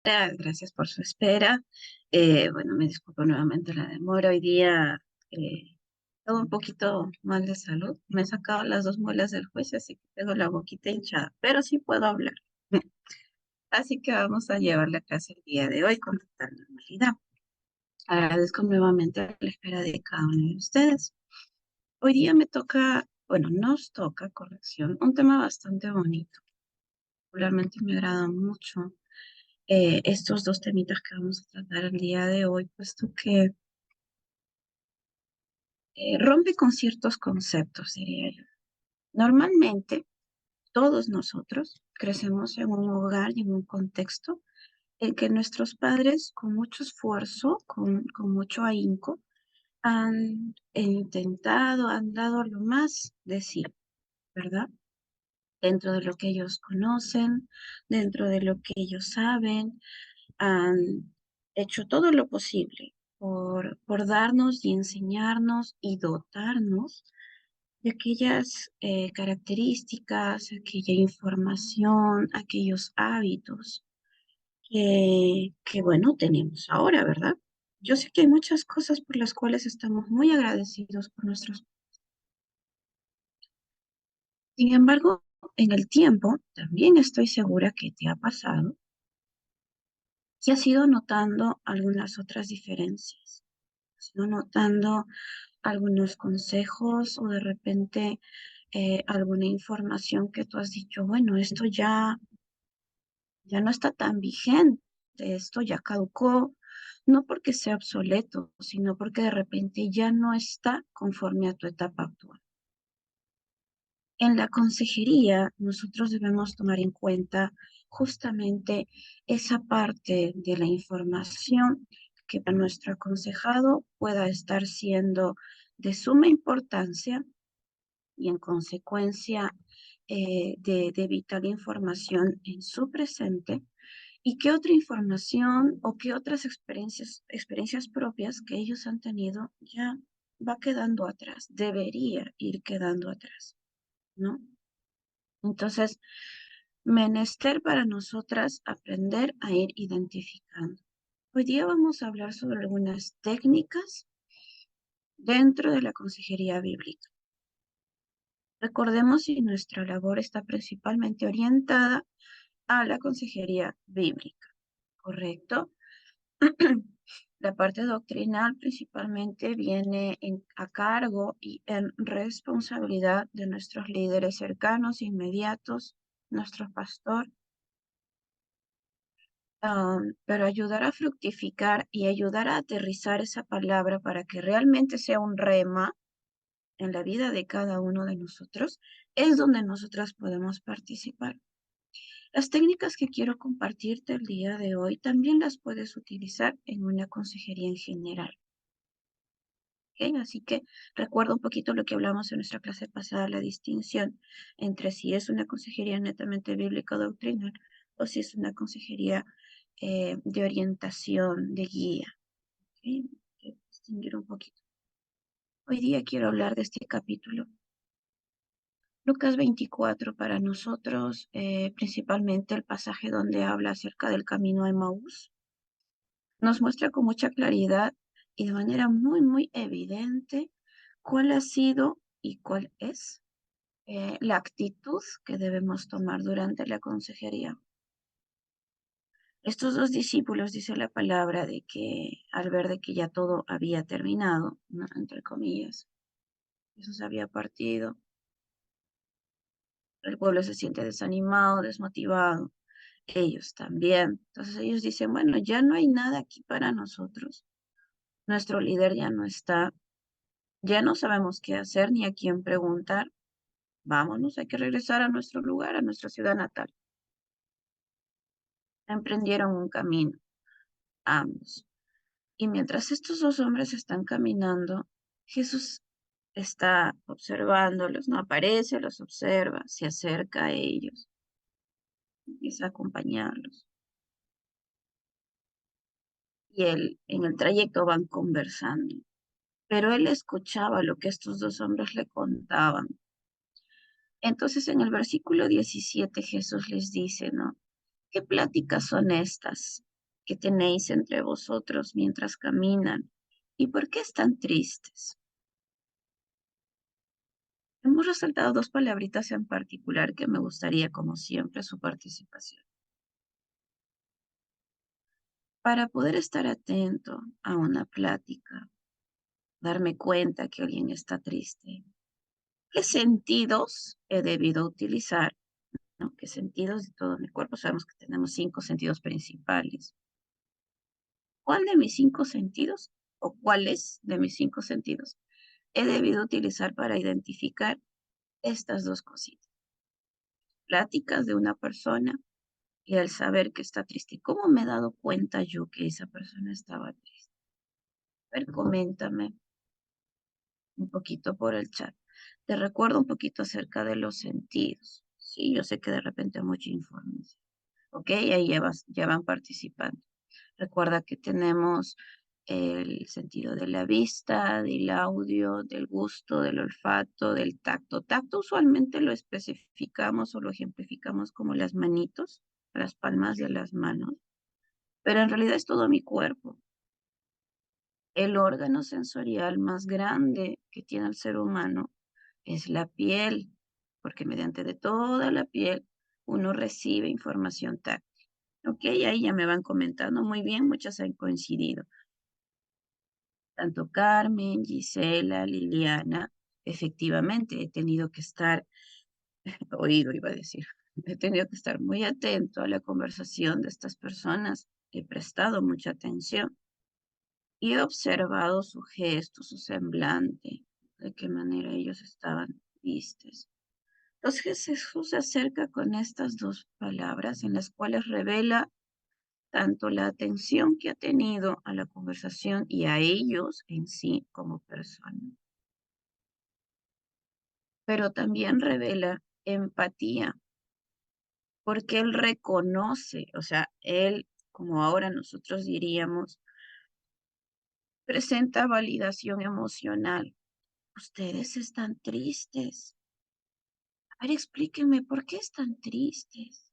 Gracias por su espera. Bueno, me disculpo nuevamente la demora. Hoy día todo un poquito mal de salud. Me he sacado las dos muelas del juicio, así que tengo la boquita hinchada, pero sí puedo hablar. Así que vamos a llevar la clase el día de hoy con total normalidad. Agradezco nuevamente la espera de cada uno de ustedes. Hoy día me toca, bueno, nos toca, corrección, un tema bastante bonito. Particularmente me agrada mucho estos dos temitas que vamos a tratar el día de hoy, puesto que rompe con ciertos conceptos, diría yo. Normalmente, todos nosotros crecemos en un hogar y en un contexto en que nuestros padres, con mucho esfuerzo, con mucho ahínco, han intentado, han dado lo más de sí, ¿verdad? Dentro de lo que ellos conocen, dentro de lo que ellos saben, han hecho todo lo posible por darnos y enseñarnos y dotarnos de aquellas características, aquella información, aquellos hábitos bueno, tenemos ahora, ¿verdad? Yo sé que hay muchas cosas por las cuales estamos muy agradecidos por nuestros. Sin embargo, en el tiempo, también estoy segura que te ha pasado que has ido notando algunas otras diferencias. Has ido notando algunos consejos o de repente alguna información que tú has dicho, bueno, esto ya no está tan vigente, esto ya caducó, no porque sea obsoleto, sino porque de repente ya no está conforme a tu etapa actual. En la consejería, nosotros debemos tomar en cuenta justamente esa parte de la información que para nuestro aconsejado pueda estar siendo de suma importancia y en consecuencia de vital información en su presente y qué otra información o qué otras experiencias propias que ellos han tenido ya va quedando atrás, debería ir quedando atrás, ¿no? Entonces, menester para nosotras aprender a ir identificando. Hoy día vamos a hablar sobre algunas técnicas dentro de la consejería bíblica. Recordemos si nuestra labor está principalmente orientada a la consejería bíblica, ¿correcto? La parte doctrinal principalmente viene a cargo y en responsabilidad de nuestros líderes cercanos, inmediatos, nuestro pastor, pero ayudar a fructificar y ayudar a aterrizar esa palabra para que realmente sea un rema en la vida de cada uno de nosotros, es donde nosotras podemos participar. Las técnicas que quiero compartirte el día de hoy también las puedes utilizar en una consejería en general. ¿Ok? Así que recuerda un poquito lo que hablamos en nuestra clase pasada, la distinción entre si es una consejería netamente bíblica o doctrinal o si es una consejería de orientación, de guía. ¿Ok? Hay que distinguir un poquito. Hoy día quiero hablar de este capítulo. Lucas 24 para nosotros, principalmente el pasaje donde habla acerca del camino a Emaús, nos muestra con mucha claridad y de manera muy, muy evidente cuál ha sido y cuál es la actitud que debemos tomar durante la consejería. Estos dos discípulos, dice la palabra, de que al ver de que ya todo había terminado, ¿no? Entre comillas, Jesús había partido, el pueblo se siente desanimado, desmotivado, ellos también. Entonces ellos dicen, bueno, ya no hay nada aquí para nosotros, nuestro líder ya no está, ya no sabemos qué hacer ni a quién preguntar, vámonos, hay que regresar a nuestro lugar, a nuestra ciudad natal. Emprendieron un camino, ambos. Y mientras estos dos hombres están caminando, Jesús está observándolos, no aparece, los observa, se acerca a ellos, empieza a acompañarlos. Y él, en el trayecto van conversando, pero él escuchaba lo que estos dos hombres le contaban. Entonces en el versículo 17 Jesús les dice, ¿no? ¿Qué pláticas son estas? que tenéis entre vosotros mientras caminan y por qué están tristes. Hemos resaltado dos palabritas en particular que me gustaría, como siempre, su participación. Para poder estar atento a una plática, darme cuenta que alguien está triste, ¿qué sentidos he debido utilizar? ¿No? ¿Qué sentidos de todo mi cuerpo? Sabemos que tenemos 5 sentidos principales. ¿Cuál de mis 5 sentidos o cuáles de mis 5 sentidos he debido utilizar para identificar estas dos cositas? Pláticas de una persona y al saber que está triste. ¿Cómo me he dado cuenta yo que esa persona estaba triste? A ver, coméntame un poquito por el chat. Te recuerdo un poquito acerca de los sentidos. Sí, yo sé que de repente hay mucha información. Ok, ahí ya van participando. Recuerda que tenemos el sentido de la vista, del audio, del gusto, del olfato, del tacto. Tacto usualmente lo especificamos o lo ejemplificamos como las manitos, las palmas de las manos, pero en realidad es todo mi cuerpo. El órgano sensorial más grande que tiene el ser humano es la piel, porque mediante de toda la piel uno recibe información táctil. Ok, ahí ya me van comentando muy bien, muchas han coincidido. Tanto Carmen, Gisela, Liliana, efectivamente he tenido que estar, oído iba a decir, he tenido que estar muy atento a la conversación de estas personas, he prestado mucha atención y he observado su gesto, su semblante, de qué manera ellos estaban tristes. Entonces Jesús se acerca con estas dos palabras en las cuales revela tanto la atención que ha tenido a la conversación y a ellos en sí como personas, pero también revela empatía, porque él reconoce, o sea, él, como ahora nosotros diríamos, presenta validación emocional. Ustedes están tristes. A ver, explíquenme, ¿por qué están tristes?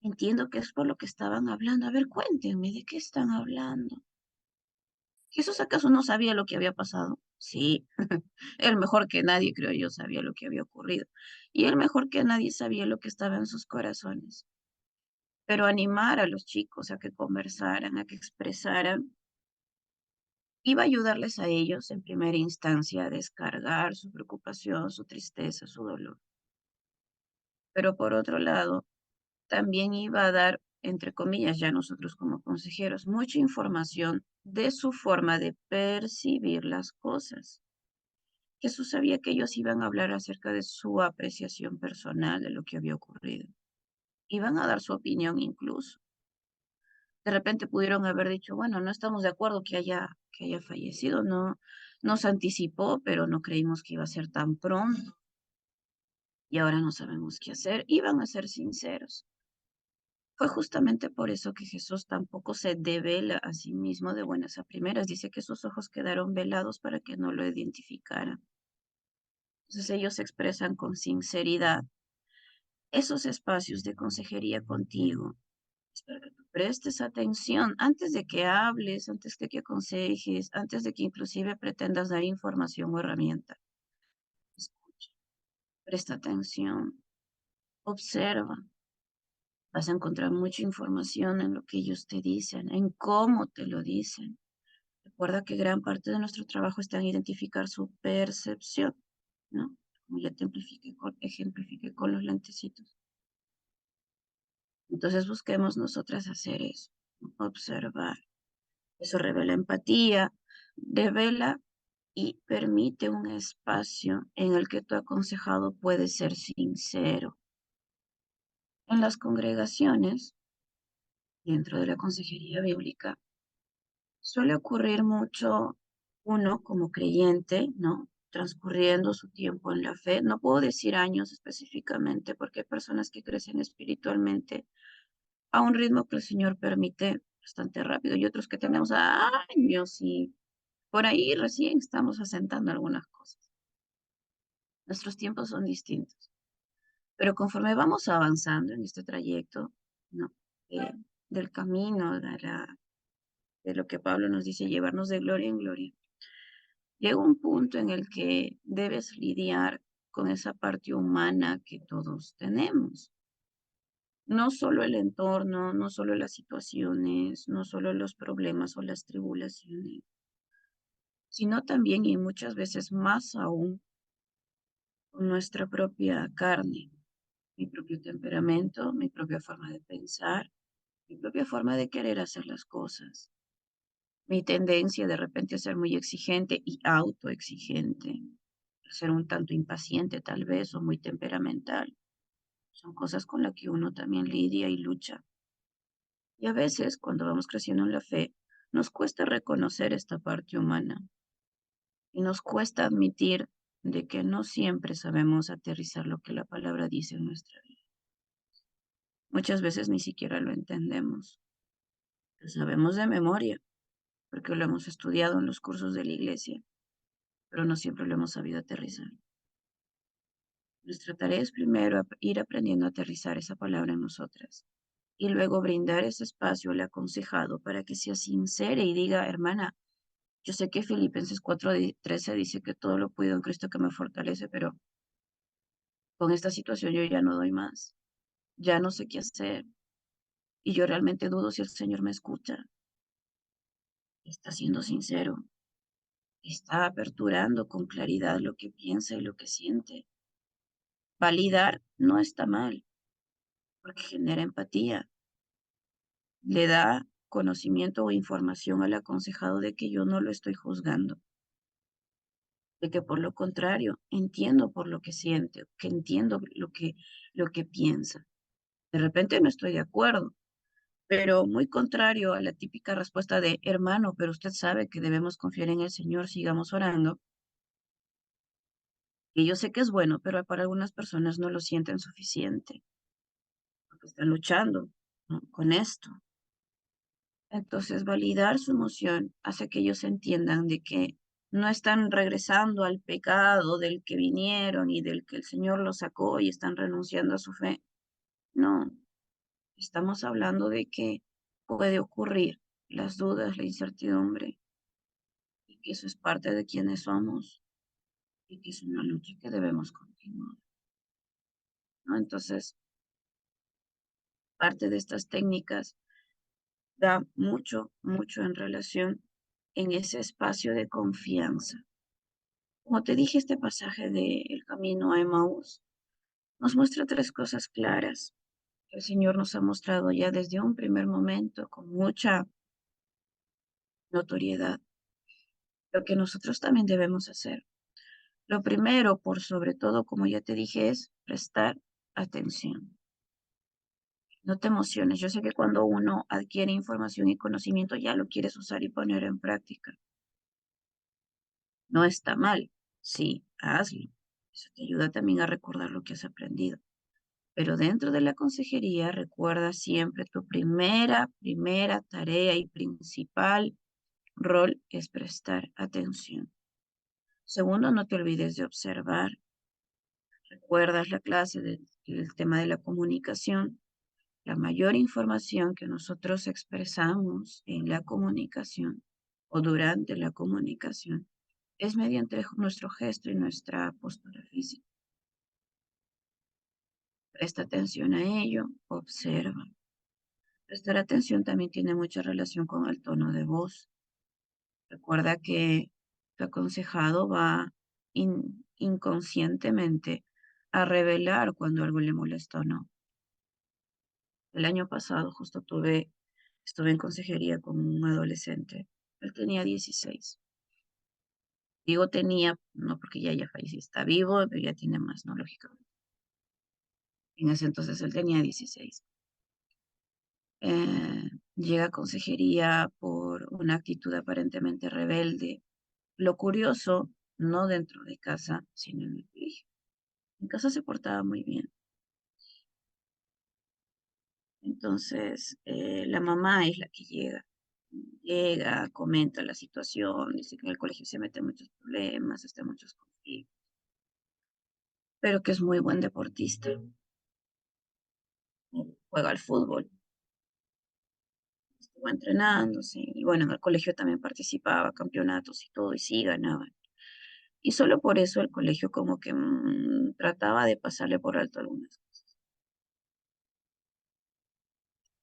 Entiendo que es por lo que estaban hablando. A ver, cuéntenme, ¿de qué están hablando? ¿Jesús acaso no sabía lo que había pasado? Sí, él mejor que nadie, creo yo, sabía lo que había ocurrido. Y él mejor que nadie sabía lo que estaba en sus corazones. Pero animar a los chicos a que conversaran, a que expresaran, iba a ayudarles a ellos en primera instancia a descargar su preocupación, su tristeza, su dolor. Pero por otro lado, también iba a dar, entre comillas, ya nosotros como consejeros, mucha información de su forma de percibir las cosas. Jesús sabía que ellos iban a hablar acerca de su apreciación personal de lo que había ocurrido. Iban a dar su opinión incluso. De repente pudieron haber dicho, bueno, no estamos de acuerdo que haya fallecido, no nos anticipó, pero no creímos que iba a ser tan pronto y ahora no sabemos qué hacer. Iban a ser sinceros. Fue justamente por eso que Jesús tampoco se devela a sí mismo de buenas a primeras. Dice que sus ojos quedaron velados para que no lo identificaran. Entonces ellos se expresan con sinceridad. Esos espacios de consejería contigo es para que tú prestes atención antes de que hables, antes de que aconsejes, antes de que inclusive pretendas dar información o herramienta. Escucha, presta atención, observa. Vas a encontrar mucha información en lo que ellos te dicen, en cómo te lo dicen. Recuerda que gran parte de nuestro trabajo está en identificar su percepción, ¿no? Como ya te ejemplifiqué con los lentecitos. Entonces busquemos nosotras hacer eso, observar. Eso revela empatía, revela y permite un espacio en el que tu aconsejado puede ser sincero. En las congregaciones, dentro de la consejería bíblica, suele ocurrir mucho uno como creyente, ¿no? Transcurriendo su tiempo en la fe. No puedo decir años específicamente porque hay personas que crecen espiritualmente a un ritmo que el Señor permite bastante rápido y otros que tenemos años y por ahí recién estamos asentando algunas cosas. Nuestros tiempos son distintos, pero conforme vamos avanzando en este trayecto, ¿no? del camino, de lo que Pablo nos dice, llevarnos de gloria en gloria. Llega un punto en el que debes lidiar con esa parte humana que todos tenemos. No solo el entorno, no solo las situaciones, no solo los problemas o las tribulaciones, sino también y muchas veces más aún con nuestra propia carne, mi propio temperamento, mi propia forma de pensar, mi propia forma de querer hacer las cosas, mi tendencia de repente a ser muy exigente y autoexigente, a ser un tanto impaciente tal vez o muy temperamental. Son cosas con las que uno también lidia y lucha. Y a veces, cuando vamos creciendo en la fe, nos cuesta reconocer esta parte humana y nos cuesta admitir de que no siempre sabemos aterrizar lo que la palabra dice en nuestra vida. Muchas veces ni siquiera lo entendemos. Lo sabemos de memoria, porque lo hemos estudiado en los cursos de la iglesia, pero no siempre lo hemos sabido aterrizar. Nuestra tarea es primero ir aprendiendo a aterrizar esa palabra en nosotras y luego brindar ese espacio al aconsejado para que sea sincera y diga, hermana, yo sé que Filipenses 4:13 dice que todo lo puedo en Cristo que me fortalece, pero con esta situación yo ya no doy más, ya no sé qué hacer y yo realmente dudo si el Señor me escucha. Está siendo sincero, está aperturando con claridad lo que piensa y lo que siente. Validar no está mal, porque genera empatía, le da conocimiento o información al aconsejado de que yo no lo estoy juzgando, de que por lo contrario entiendo por lo que siente, que entiendo lo que piensa. De repente no estoy de acuerdo, pero muy contrario a la típica respuesta de hermano, pero usted sabe que debemos confiar en el Señor, sigamos orando. Y yo sé que es bueno, pero para algunas personas no lo sienten suficiente, porque están luchando, ¿no?, con esto. Entonces, validar su emoción hace que ellos entiendan de que no están regresando al pecado del que vinieron y del que el Señor los sacó y están renunciando a su fe. No, estamos hablando de que puede ocurrir las dudas, la incertidumbre, y que eso es parte de quienes somos y que es una lucha que debemos continuar, ¿no? Entonces, parte de estas técnicas da mucho, mucho en relación en ese espacio de confianza. Como te dije, este pasaje de El camino a Emaús nos muestra tres cosas claras que el Señor nos ha mostrado ya desde un primer momento con mucha notoriedad, lo que nosotros también debemos hacer. Lo primero, por sobre todo, como ya te dije, es prestar atención. No te emociones. Yo sé que cuando uno adquiere información y conocimiento ya lo quieres usar y poner en práctica. No está mal. Sí, hazlo. Eso te ayuda también a recordar lo que has aprendido. Pero dentro de la consejería, recuerda siempre tu primera tarea y principal rol es prestar atención. Segundo, no te olvides de observar. Recuerdas la clase del tema de la comunicación. La mayor información que nosotros expresamos en la comunicación o durante la comunicación es mediante nuestro gesto y nuestra postura física. Presta atención a ello, observa. Prestar atención también tiene mucha relación con el tono de voz. Recuerda que tu aconsejado va inconscientemente a revelar cuando algo le molesta o no. El año pasado estuve en consejería con un adolescente. Él tenía 16. Digo tenía, no porque ya falleció, está vivo, pero ya tiene más, ¿no? Lógicamente. En ese entonces él tenía 16. Llega a consejería por una actitud aparentemente rebelde. Lo curioso, no dentro de casa, sino en el colegio. En casa se portaba muy bien. Entonces, la mamá es la que llega. Llega, comenta la situación, dice que en el colegio se meten muchos problemas, está muchos conflictos, pero que es muy buen deportista, juega al fútbol. estuvo entrenándose, y bueno, en el colegio también participaba, campeonatos y todo, y sí ganaba. Y solo por eso el colegio como que trataba de pasarle por alto algunas cosas.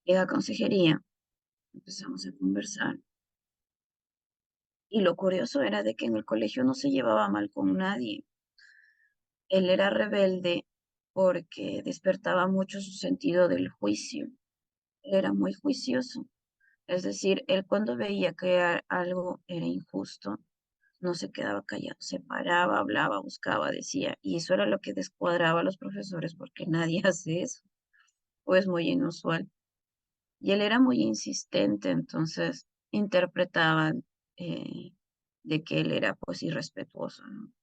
Llega a consejería, empezamos a conversar. Y lo curioso era de que en el colegio no se llevaba mal con nadie. Él era rebelde porque despertaba mucho su sentido del juicio. Él era muy juicioso. Es decir, él cuando veía que algo era injusto, no se quedaba callado, se paraba, hablaba, buscaba, decía. Y eso era lo que descuadraba a los profesores porque nadie hace eso. O es muy inusual. Y él era muy insistente, entonces interpretaban de que él era pues irrespetuoso, ¿no?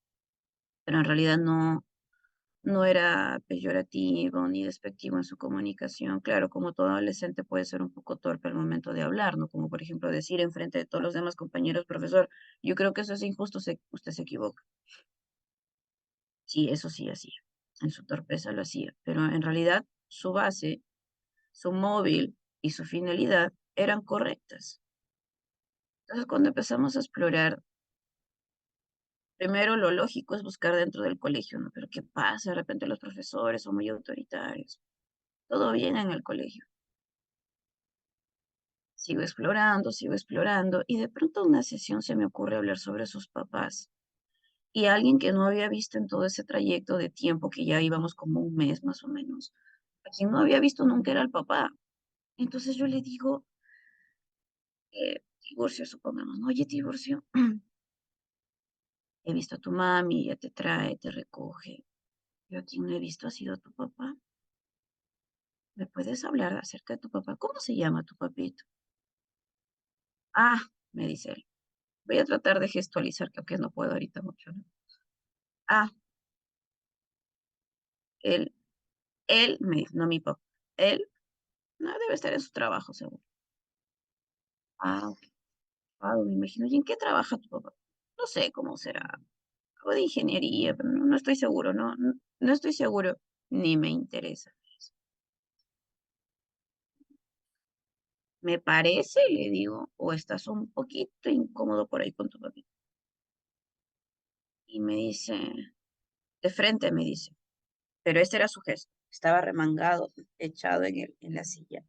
Pero en realidad no era peyorativo ni despectivo en su comunicación. Claro, como todo adolescente puede ser un poco torpe al momento de hablar, ¿no? Como por ejemplo decir en frente de todos los demás compañeros, profesor, yo creo que eso es injusto, usted se equivoca. Sí, eso sí hacía. En su torpeza lo hacía, pero en realidad su base, su móvil y su finalidad eran correctas. Entonces, cuando empezamos a explorar, primero lo lógico es buscar dentro del colegio, ¿no? Pero ¿qué pasa? De repente los profesores son muy autoritarios. Todo bien en el colegio. Sigo explorando, y de pronto en una sesión se me ocurre hablar sobre sus papás. Y alguien que no había visto en todo ese trayecto de tiempo, que ya íbamos como un mes más o menos, a quien no había visto nunca era el papá. Entonces yo le digo, Tiburcio, supongamos, ¿no? Oye, Tiburcio, he visto a tu mami, ella te trae, te recoge. Yo a quien no he visto ha sido tu papá. ¿Me puedes hablar acerca de tu papá? ¿Cómo se llama tu papito? Ah, me dice él. Voy a tratar de gestualizar, que aunque no puedo ahorita mucho, ¿no? Ah, él, él, me dice, no mi papá. Él, no, debe estar en su trabajo, seguro. Ah, ok. Ah, me imagino. ¿Y en qué trabaja tu papá? No sé cómo será. Algo de ingeniería, pero no estoy seguro, no estoy seguro, ni me interesa. Me parece, le digo, o estás un poquito incómodo por ahí con tu papi. Y me dice, de frente me dice, pero este era su gesto. Estaba remangado, echado en la silla,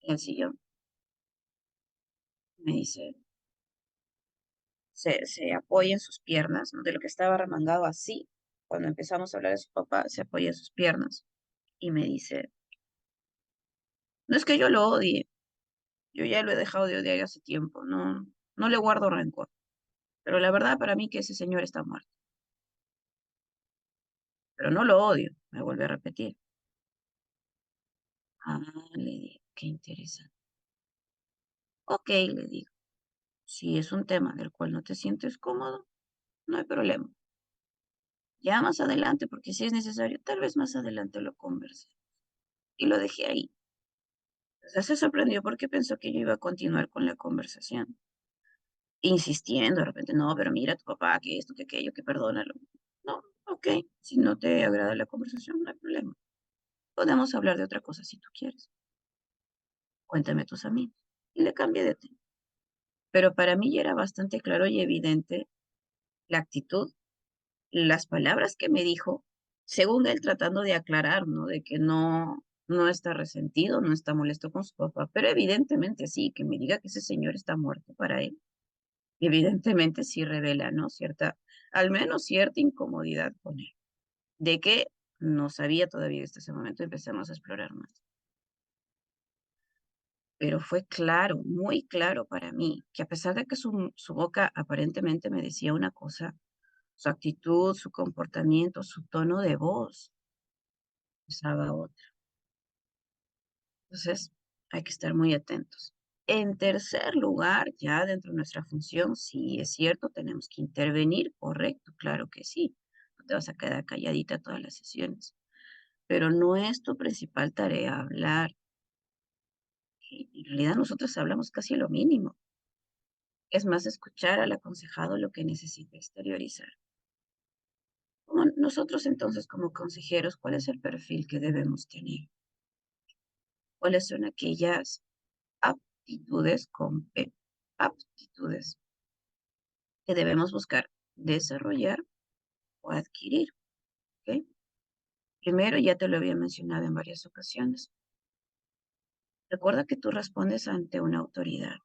en el sillón. Me dice, se apoya en sus piernas, ¿no? De lo que estaba remangado así. Cuando empezamos a hablar de su papá, se apoya en sus piernas y me dice, no es que yo lo odie, yo ya lo he dejado de odiar hace tiempo, no le guardo rencor, pero la verdad para mí que ese señor está muerto, pero no lo odio, me vuelve a repetir. Ah, le digo, qué interesante. Ok, le digo, si es un tema del cual no te sientes cómodo, no hay problema. Ya más adelante, porque si es necesario, tal vez más adelante lo converse. Y lo dejé ahí. O sea, se sorprendió porque pensó que yo iba a continuar con la conversación, insistiendo de repente, no, pero mira tu papá, que esto, que aquello, que perdónalo. No, ok, si no te agrada la conversación, no hay problema. Podemos hablar de otra cosa si tú quieres. Cuéntame tus amigos. Y le cambié de tema. Pero para mí ya era bastante claro y evidente la actitud, las palabras que me dijo, según él tratando de aclarar, ¿no? De que no está resentido, no está molesto con su papá, pero evidentemente sí, que me diga que ese señor está muerto para él. Evidentemente sí revela, ¿no? Cierta, al menos cierta incomodidad con él. De que no sabía todavía hasta ese momento, empezamos a explorar más. Pero fue claro, muy claro para mí, que a pesar de que su boca aparentemente me decía una cosa, su actitud, su comportamiento, su tono de voz, usaba otra. Entonces, hay que estar muy atentos. En tercer lugar, ya dentro de nuestra función, sí es cierto, tenemos que intervenir, correcto, claro que sí. No te vas a quedar calladita todas las sesiones, pero no es tu principal tarea hablar. En realidad nosotros hablamos casi lo mínimo. Es más escuchar al aconsejado lo que necesita exteriorizar. Como nosotros entonces como consejeros, ¿cuál es el perfil que debemos tener? ¿Cuáles son aquellas aptitudes con P, aptitudes que debemos buscar desarrollar o adquirir, ¿ok? Primero, ya te lo había mencionado en varias ocasiones. Recuerda que tú respondes ante una autoridad.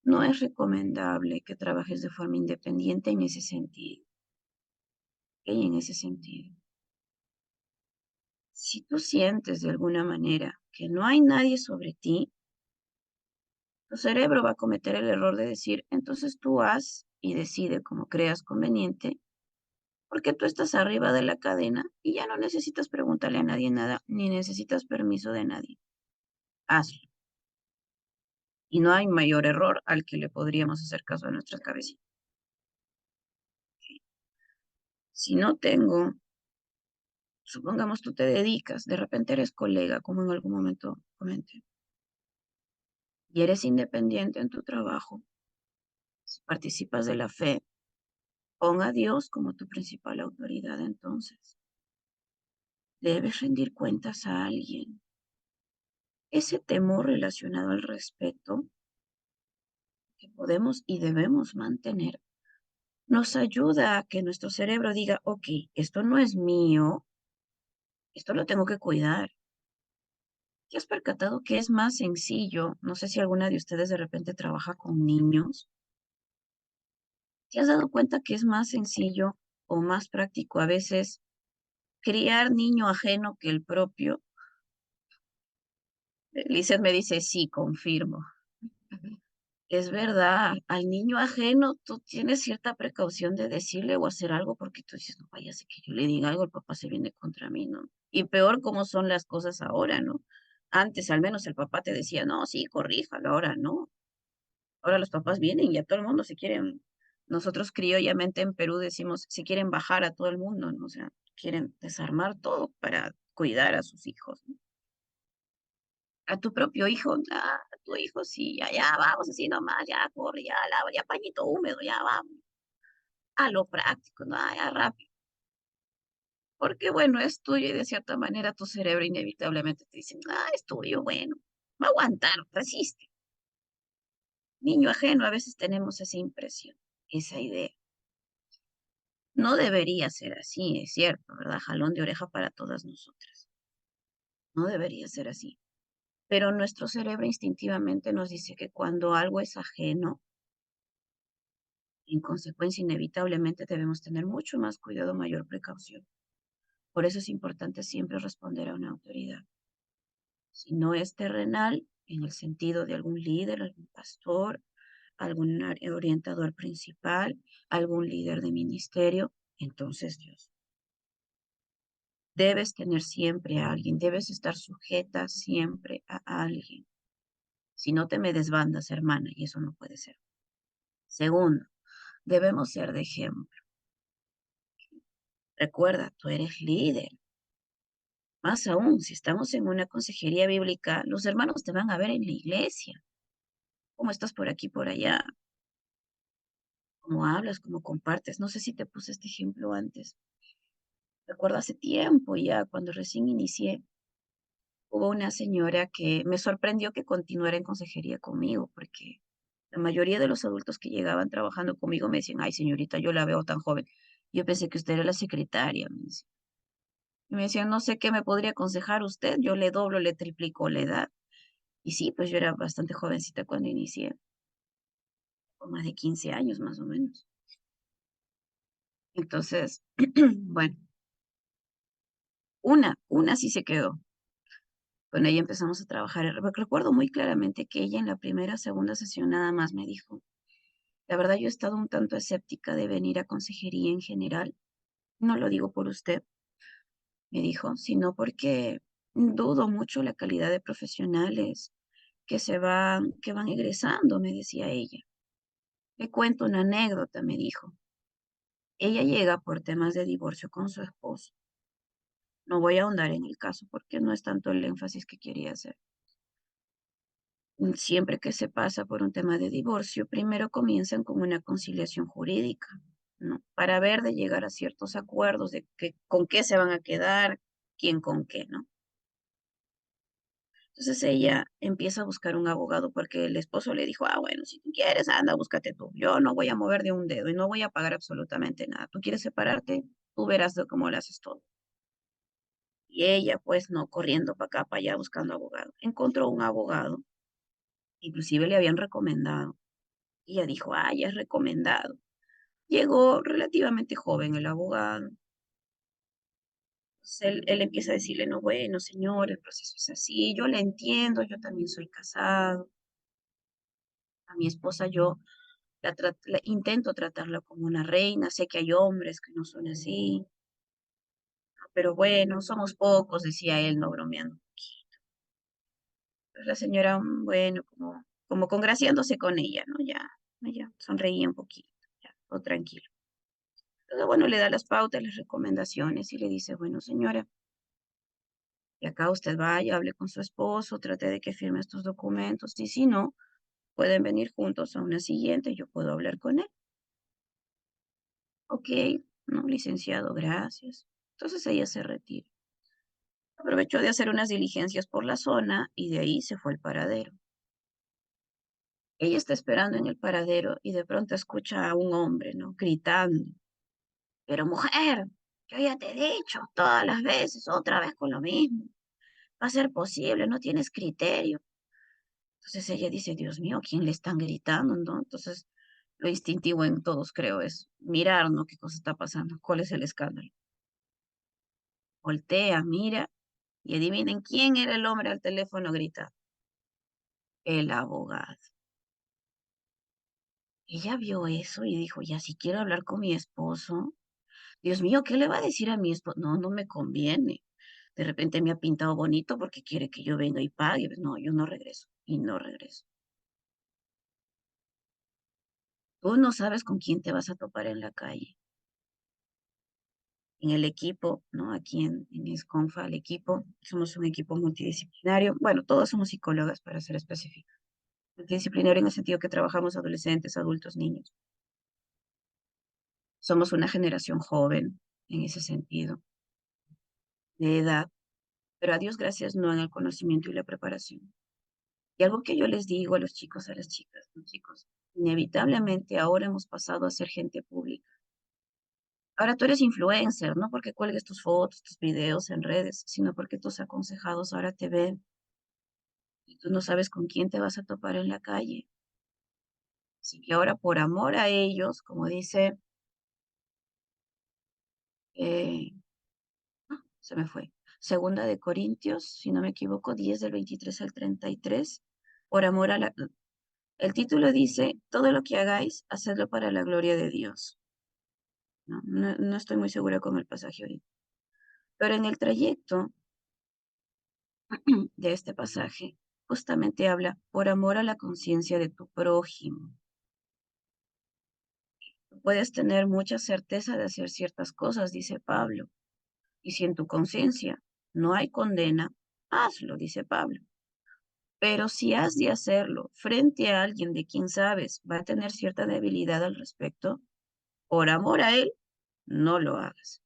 No es recomendable que trabajes de forma independiente en ese sentido, ¿ok? En ese sentido. Si tú sientes de alguna manera que no hay nadie sobre ti, tu cerebro va a cometer el error de decir, entonces tú haz y decide como creas conveniente, porque tú estás arriba de la cadena y ya no necesitas preguntarle a nadie nada, ni necesitas permiso de nadie. Hazlo. Y no hay mayor error al que le podríamos hacer caso a nuestras cabecitas. Si no tengo, supongamos tú te dedicas, de repente eres colega, como en algún momento comenté, y eres independiente en tu trabajo, si participas de la fe, pon a Dios como tu principal autoridad entonces. Debes rendir cuentas a alguien. Ese temor relacionado al respeto que podemos y debemos mantener nos ayuda a que nuestro cerebro diga, ok, esto no es mío, esto lo tengo que cuidar. ¿Te has percatado que es más sencillo? No sé si alguna de ustedes de repente trabaja con niños. ¿Te has dado cuenta que es más sencillo o más práctico a veces criar niño ajeno que el propio? Lizeth me dice, sí, confirmo. Es verdad, al niño ajeno tú tienes cierta precaución de decirle o hacer algo porque tú dices, no vaya a ser que yo le diga algo, el papá se viene contra mí, ¿no? Y peor como son las cosas ahora, ¿no? Antes al menos el papá te decía, no, sí, corríjalo, ahora no. Ahora los papás vienen y a todo el mundo se quieren, nosotros criollamente en Perú decimos, se quieren bajar a todo el mundo, ¿no? O sea, quieren desarmar todo para cuidar a sus hijos, ¿no? A tu propio hijo, a tu hijo, sí, ya, ya, vamos así nomás, ya, corre, ya, lava, ya, pañito húmedo, ya, vamos. A lo práctico, no, ya, rápido. Porque, bueno, es tuyo y de cierta manera tu cerebro inevitablemente te dice, es tuyo, bueno, va a aguantar, resiste. Niño ajeno, a veces tenemos esa impresión, esa idea. No debería ser así, es cierto, ¿verdad? Jalón de oreja para todas nosotras. No debería ser así. Pero nuestro cerebro instintivamente nos dice que cuando algo es ajeno, en consecuencia, inevitablemente debemos tener mucho más cuidado, mayor precaución. Por eso es importante siempre responder a una autoridad. Si no es terrenal, en el sentido de algún líder, algún pastor, algún orientador principal, algún líder de ministerio, entonces Dios. Debes tener siempre a alguien, debes estar sujeta siempre a alguien. Si no te me desbandas, hermana, y eso no puede ser. Segundo, debemos ser de ejemplo. Recuerda, tú eres líder. Más aún, si estamos en una consejería bíblica, los hermanos te van a ver en la iglesia. Cómo estás por aquí, por allá, cómo hablas, cómo compartes. No sé si te puse este ejemplo antes. Recuerdo hace tiempo ya, cuando recién inicié, hubo una señora que me sorprendió que continuara en consejería conmigo, porque la mayoría de los adultos que llegaban trabajando conmigo me decían, ay, señorita, yo la veo tan joven. Yo pensé que usted era la secretaria, me decía. Y me decían, no sé qué me podría aconsejar usted, yo le doblo, le triplico la edad. Y sí, pues yo era bastante jovencita cuando inicié, con más de 15 años más o menos. Entonces, bueno, una sí se quedó. Con ella empezamos a trabajar. Recuerdo muy claramente que ella en la primera, segunda sesión nada más me dijo, la verdad yo he estado un tanto escéptica de venir a consejería en general. No lo digo por usted, me dijo, sino porque dudo mucho la calidad de profesionales que van egresando, me decía ella. Le cuento una anécdota, me dijo. Ella llega por temas de divorcio con su esposo. No voy a ahondar en el caso porque no es tanto el énfasis que quería hacer. Siempre que se pasa por un tema de divorcio, primero comienzan con una conciliación jurídica, ¿no? Para ver de llegar a ciertos acuerdos de con qué se van a quedar, quién con qué, ¿no? Entonces ella empieza a buscar un abogado porque el esposo le dijo, ah, bueno, si tú quieres, anda, búscate tú. Yo no voy a mover de un dedo y no voy a pagar absolutamente nada. ¿Tú quieres separarte? Tú verás de cómo lo haces todo. Y ella, pues, no, corriendo para acá, para allá, buscando abogado. Encontró un abogado, inclusive le habían recomendado. Y ella dijo, ah, ya es recomendado. Llegó relativamente joven el abogado. Entonces él empieza a decirle, no, bueno, señor, el proceso es así, yo le entiendo, yo también soy casado. A mi esposa yo intento tratarla como una reina, sé que hay hombres que no son así, pero bueno, somos pocos, decía él, no bromeando. Pues la señora, bueno, como congraciándose con ella, ¿no? Ya sonreía un poquito, ya, todo tranquilo. Entonces, bueno, le da las pautas, las recomendaciones y le dice, bueno, señora, y acá usted vaya, hable con su esposo, trate de que firme estos documentos y si no, pueden venir juntos a una siguiente, yo puedo hablar con él. Ok, no, licenciado, gracias. Entonces ella se retira. Aprovechó de hacer unas diligencias por la zona y de ahí se fue al paradero. Ella está esperando en el paradero y de pronto escucha a un hombre, ¿no? Gritando. Pero mujer, yo ya te he dicho todas las veces, otra vez con lo mismo. Va a ser posible, no tienes criterio. Entonces ella dice, Dios mío, ¿quién le están gritando, no? Entonces lo instintivo en todos creo es mirar, ¿no? ¿Qué cosa está pasando? ¿Cuál es el escándalo? Voltea, mira y adivinen quién era el hombre al teléfono gritando. El abogado. Ella vio eso y dijo, ya si quiero hablar con mi esposo, Dios mío, ¿qué le va a decir a mi esposo? No, no me conviene. De repente me ha pintado bonito porque quiere que yo venga y pague. No, yo no regreso y no regreso. Tú no sabes con quién te vas a topar en la calle. En el equipo, ¿no? Aquí en Esconfa, el equipo, somos un equipo multidisciplinario. Bueno, todos somos psicólogas para ser específicos. Multidisciplinario en el sentido que trabajamos adolescentes, adultos, niños. Somos una generación joven en ese sentido, de edad, pero a Dios gracias no en el conocimiento y la preparación. Y algo que yo les digo a los chicos, a las chicas, los chicos, inevitablemente ahora hemos pasado a ser gente pública. Ahora tú eres influencer, no porque cuelgues tus fotos, tus videos en redes, sino porque tus aconsejados ahora te ven y tú no sabes con quién te vas a topar en la calle. Así que ahora por amor a ellos, como dice, eh, se me fue, Segunda de Corintios, si no me equivoco, 10 del 23 al 33, por amor a la... El título dice, todo lo que hagáis, hacedlo para la gloria de Dios. No estoy muy segura con el pasaje ahorita. Pero en el trayecto de este pasaje, justamente habla por amor a la conciencia de tu prójimo. Puedes tener mucha certeza de hacer ciertas cosas, dice Pablo, y si en tu conciencia no hay condena, hazlo, dice Pablo. Pero si has de hacerlo frente a alguien de quien sabes va a tener cierta debilidad al respecto, por amor a él, no lo hagas.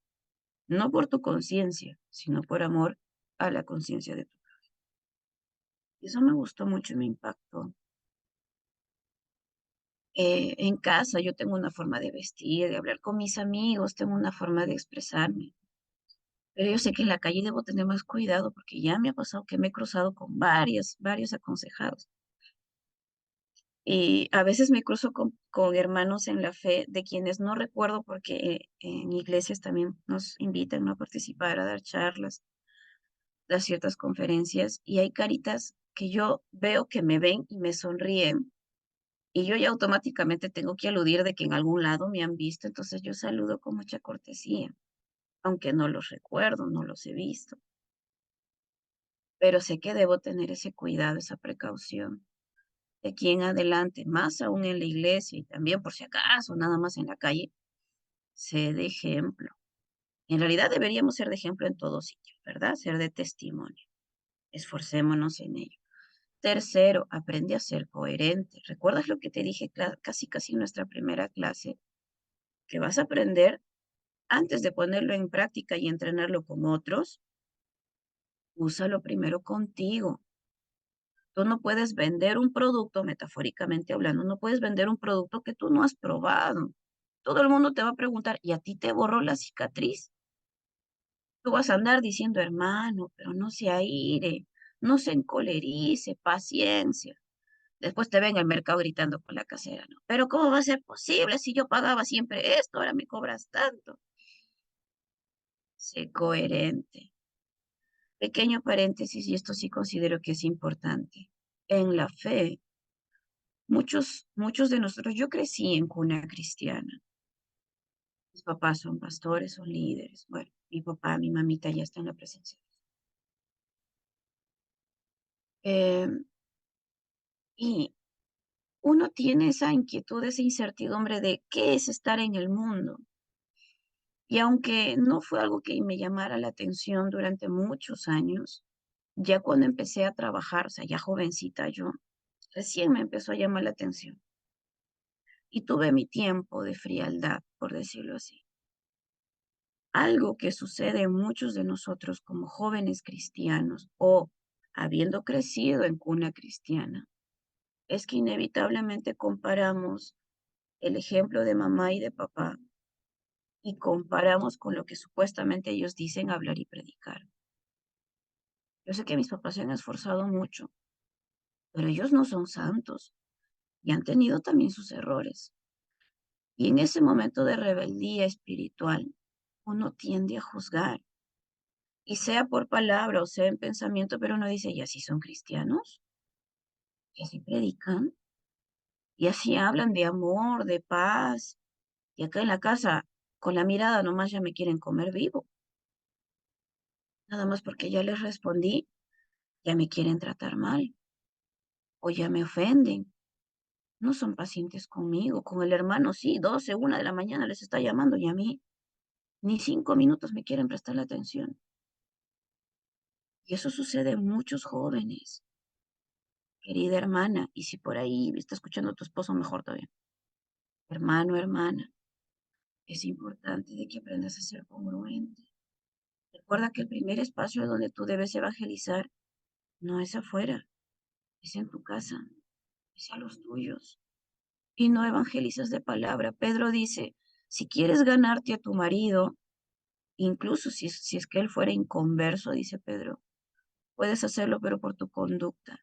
No por tu conciencia, sino por amor a la conciencia de tu. Y eso me gustó mucho y me impactó. En casa yo tengo una forma de vestir, de hablar con mis amigos, tengo una forma de expresarme. Pero yo sé que en la calle debo tener más cuidado porque ya me ha pasado que me he cruzado con varios aconsejados. Y a veces me cruzo con hermanos en la fe de quienes no recuerdo porque en iglesias también nos invitan, ¿no?, a participar, a dar charlas, dar ciertas conferencias y hay caritas que yo veo que me ven y me sonríen y yo ya automáticamente tengo que aludir de que en algún lado me han visto, entonces yo saludo con mucha cortesía, aunque no los recuerdo, no los he visto, pero sé que debo tener ese cuidado, esa precaución de aquí en adelante, más aún en la iglesia y también por si acaso, nada más en la calle, sé de ejemplo. En realidad deberíamos ser de ejemplo en todo sitio, ¿verdad? Ser de testimonio. Esforcémonos en ello. Tercero, aprende a ser coherente. ¿Recuerdas lo que te dije casi en nuestra primera clase? Que vas a aprender antes de ponerlo en práctica y entrenarlo con otros, úsalo primero contigo. Tú no puedes vender un producto, metafóricamente hablando, no puedes vender un producto que tú no has probado. Todo el mundo te va a preguntar, ¿y a ti te borró la cicatriz? Tú vas a andar diciendo, hermano, pero no se aire, no se encolerice, paciencia. Después te ven en el mercado gritando con la casera, ¿no? Pero ¿cómo va a ser posible si yo pagaba siempre esto, ahora me cobras tanto? Sé coherente. Pequeño paréntesis, y esto sí considero que es importante. En la fe, muchos de nosotros, yo crecí en cuna cristiana. Mis papás son pastores, son líderes. Bueno, mi papá, mi mamita ya está en la presencia. Eh, y uno tiene esa inquietud, esa incertidumbre de qué es estar en el mundo. Y aunque no fue algo que me llamara la atención durante muchos años, ya cuando empecé a trabajar, o sea, ya jovencita yo, recién me empezó a llamar la atención. Y tuve mi tiempo de frialdad, por decirlo así. Algo que sucede en muchos de nosotros como jóvenes cristianos o habiendo crecido en cuna cristiana, es que inevitablemente comparamos el ejemplo de mamá y de papá y comparamos con lo que supuestamente ellos dicen hablar y predicar. Yo sé que mis papás se han esforzado mucho, pero ellos no son santos y han tenido también sus errores. Y en ese momento de rebeldía espiritual, uno tiende a juzgar, y sea por palabra o sea en pensamiento, pero uno dice, ¿y así son cristianos? ¿Y así predican? ¿Y así hablan de amor, de paz? Y acá en la casa, con la mirada nomás ya me quieren comer vivo. Nada más porque ya les respondí, ya me quieren tratar mal o ya me ofenden. No son pacientes conmigo, con el hermano sí, 12, 1 de la mañana les está llamando y a mí ni 5 minutos me quieren prestar la atención. Y eso sucede en muchos jóvenes, querida hermana, y si por ahí me está escuchando tu esposo, mejor todavía. Hermano, hermana, es importante de que aprendas a ser congruente. Recuerda que el primer espacio donde tú debes evangelizar no es afuera, es en tu casa, es a los tuyos. Y no evangelizas de palabra. Pedro dice, si quieres ganarte a tu marido, incluso si es que él fuera inconverso, dice Pedro, puedes hacerlo, pero por tu conducta,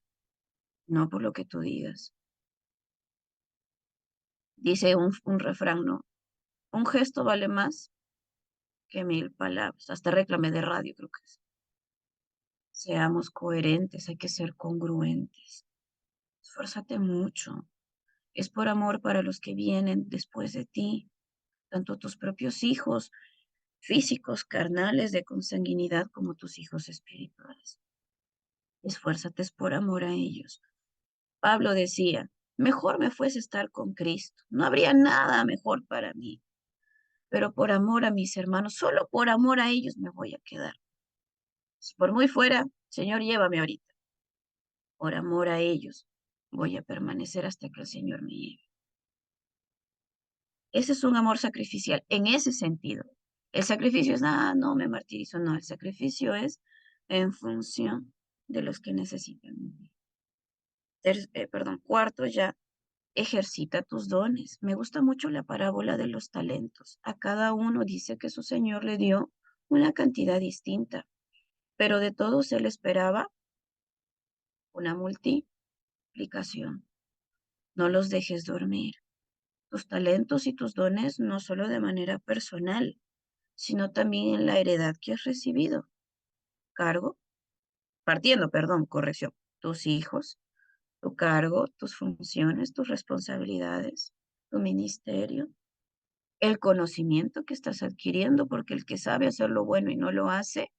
no por lo que tú digas. Dice un refrán, ¿no? Un gesto vale más que 1000 palabras. Hasta réclame de radio, creo que es. Seamos coherentes, hay que ser congruentes. Esfuérzate mucho. Es por amor para los que vienen después de ti, tanto tus propios hijos físicos, carnales, de consanguinidad, como tus hijos espirituales. Esfuérzate es por amor a ellos. Pablo decía, mejor me fuese estar con Cristo. No habría nada mejor para mí, pero por amor a mis hermanos, solo por amor a ellos me voy a quedar. Si por muy fuera, Señor, llévame ahorita. Por amor a ellos voy a permanecer hasta que el Señor me lleve. Ese es un amor sacrificial en ese sentido. El sacrificio es, no me martirizo, no, el sacrificio es en función de los que necesitan. Cuarto, ya ejercita tus dones. Me gusta mucho la parábola de los talentos. A cada uno dice que su Señor le dio una cantidad distinta, pero de todos él esperaba una multiplicación. No los dejes dormir. Tus talentos y tus dones no solo de manera personal, sino también en la heredad que has recibido. Cargo, partiendo, perdón, corrección, tus hijos, tu cargo, tus funciones, tus responsabilidades, tu ministerio, el conocimiento que estás adquiriendo, porque el que sabe hacer lo bueno y no lo hace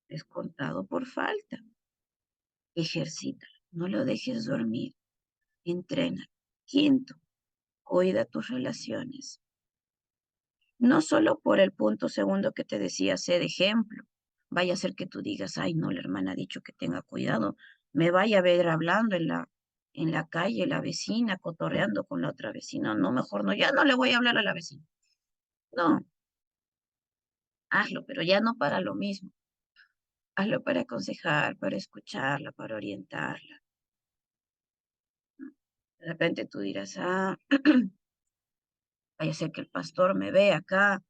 es contado por falta. Ejercita, no lo dejes dormir, entrena. Quinto, cuida tus relaciones. No solo por el punto segundo que te decía, sé de ejemplo. Vaya a ser que tú digas, ay, no, la hermana ha dicho que tenga cuidado. Me vaya a ver hablando en la calle, la vecina, cotorreando con la otra vecina. No, mejor no, ya no le voy a hablar a la vecina. No, hazlo, pero ya no para lo mismo. hazlo para aconsejar, para escucharla, para orientarla. De repente tú dirás, vaya a ser que el pastor me ve acá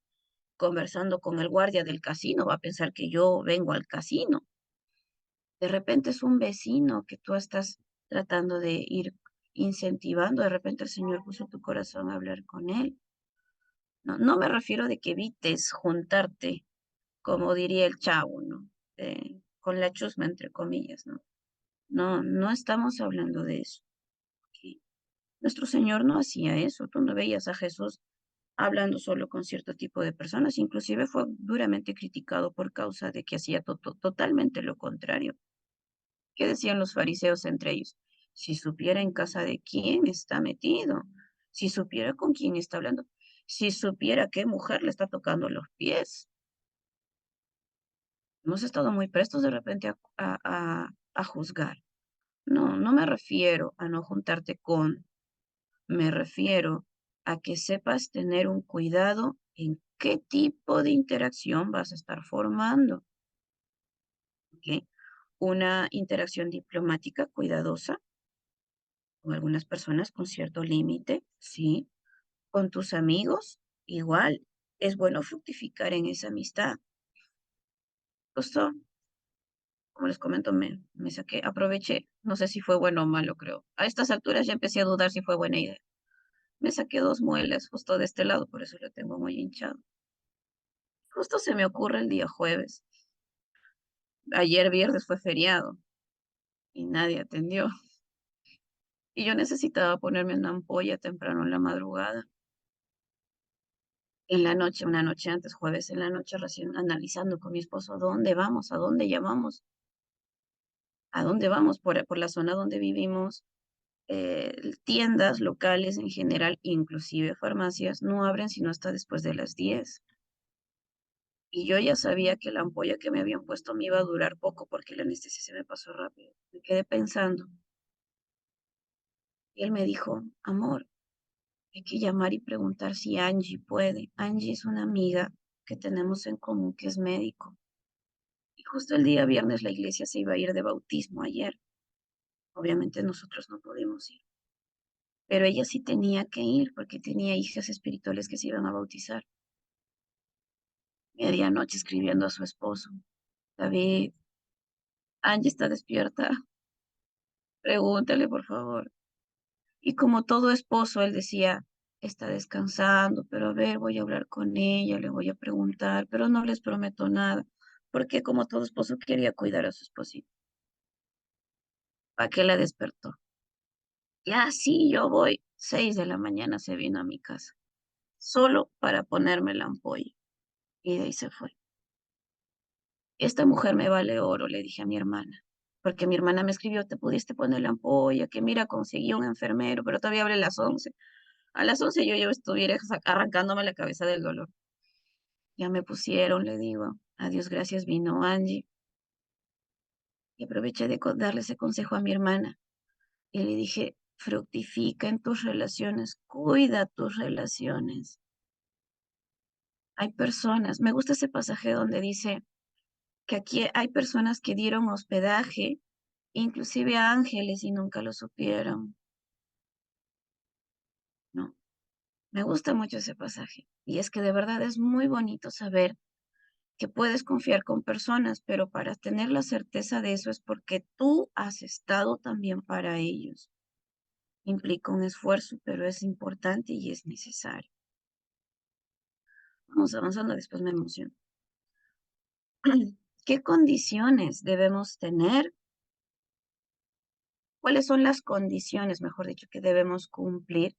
conversando con el guardia del casino, va a pensar que yo vengo al casino. De repente es un vecino que tú estás tratando de ir incentivando, de repente el Señor puso tu corazón a hablar con él. No, no me refiero de que evites juntarte, como diría el chavo, ¿no? Con la chusma, entre comillas, ¿no? No, no estamos hablando de eso. Que nuestro Señor no hacía eso. Tú no veías a Jesús hablando solo con cierto tipo de personas. Inclusive fue duramente criticado por causa de que hacía totalmente lo contrario. ¿Qué decían los fariseos entre ellos? Si supiera en casa de quién está metido, si supiera con quién está hablando, si supiera qué mujer le está tocando los pies. Hemos estado muy prestos de repente a juzgar. No, no me refiero a no juntarte con, me refiero a que sepas tener un cuidado en qué tipo de interacción vas a estar formando. ¿Ok? Una interacción diplomática cuidadosa con algunas personas con cierto límite, sí. Con tus amigos, igual. Es bueno fructificar en esa amistad. Justo, como les comento, me saqué, aproveché. No sé si fue bueno o malo, creo. A estas alturas ya empecé a dudar si fue buena idea. Me saqué 2 muelas justo de este lado, por eso lo tengo muy hinchado. Justo se me ocurre el día jueves. Ayer viernes fue feriado y nadie atendió. Y yo necesitaba ponerme una ampolla temprano en la madrugada. En la noche, una noche antes, jueves en la noche, recién analizando con mi esposo dónde vamos, a dónde llamamos, a dónde vamos por la zona donde vivimos. Tiendas locales en general, inclusive farmacias, no abren sino hasta después de las 10. Y yo ya sabía que la ampolla que me habían puesto me iba a durar poco porque la anestesia se me pasó rápido. Me quedé pensando. Y él me dijo, amor, hay que llamar y preguntar si Angie puede. Angie es una amiga que tenemos en común que es médico. Y justo el día viernes la iglesia se iba a ir de bautismo ayer. Obviamente nosotros no pudimos ir, pero ella sí tenía que ir porque tenía hijas espirituales que se iban a bautizar. Medianoche escribiendo a su esposo. David, Angie está despierta. Pregúntale, por favor. Y como todo esposo, él decía, está descansando, pero a ver, voy a hablar con ella, le voy a preguntar, pero no les prometo nada, porque como todo esposo quería cuidar a su esposita. ¿Para qué la despertó? Ya, sí, yo voy. 6 de la mañana se vino a mi casa, solo para ponerme la ampolla. Y de ahí se fue. Esta mujer me vale oro, le dije a mi hermana, porque mi hermana me escribió, te pudiste poner la ampolla, que mira, conseguí un enfermero, pero todavía abre a las 11. A las 11 yo ya estuviera arrancándome la cabeza del dolor. Ya me pusieron, le digo, a Dios gracias vino Angie. Y aproveché de darle ese consejo a mi hermana. Y le dije, fructifica en tus relaciones, cuida tus relaciones. Hay personas, me gusta ese pasaje donde dice que aquí hay personas que dieron hospedaje, inclusive a ángeles, y nunca lo supieron. No, me gusta mucho ese pasaje. Y es que de verdad es muy bonito saber que puedes confiar con personas, pero para tener la certeza de eso es porque tú has estado también para ellos. Implica un esfuerzo, pero es importante y es necesario. Vamos avanzando, después me emociono. ¿Qué condiciones debemos tener? ¿Cuáles son las condiciones, mejor dicho, que debemos cumplir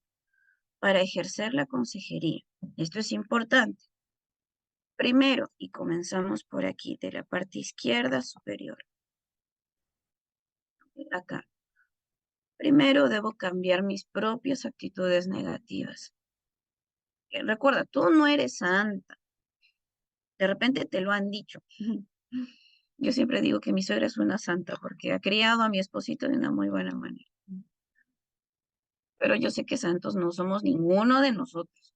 para ejercer la consejería? Esto es importante. Primero, y comenzamos por aquí, de la parte izquierda superior. Acá. Primero, debo cambiar mis propias actitudes negativas. Recuerda, tú no eres santa. De repente te lo han dicho. Yo siempre digo que mi suegra es una santa porque ha criado a mi esposito de una muy buena manera. Pero yo sé que santos no somos ninguno de nosotros.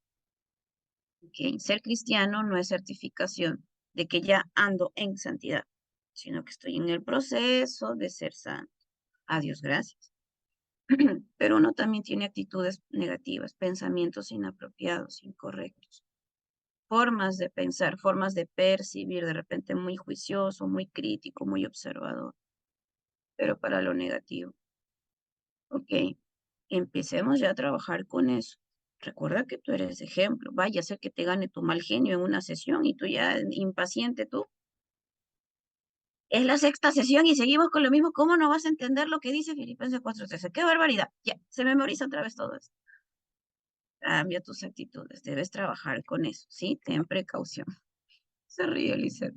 ¿Ok? Ser cristiano no es certificación de que ya ando en santidad. sino que estoy en el proceso de ser santo. Adiós, gracias. Pero uno también tiene actitudes negativas, pensamientos inapropiados, incorrectos, formas de pensar, formas de percibir, de repente muy juicioso, muy crítico, muy observador, pero para lo negativo. Ok, empecemos ya a trabajar con eso. Recuerda que tú eres ejemplo. Vaya a ser que te gane tu mal genio en una sesión y tú ya impaciente tú. Es la sexta sesión y seguimos con lo mismo. ¿Cómo no vas a entender lo que dice Filipenses 4:13? ¡Qué barbaridad! Ya, se memoriza otra vez todo esto. Cambia tus actitudes. Debes trabajar con eso, ¿sí? Ten precaución. Se ríe, Lisette.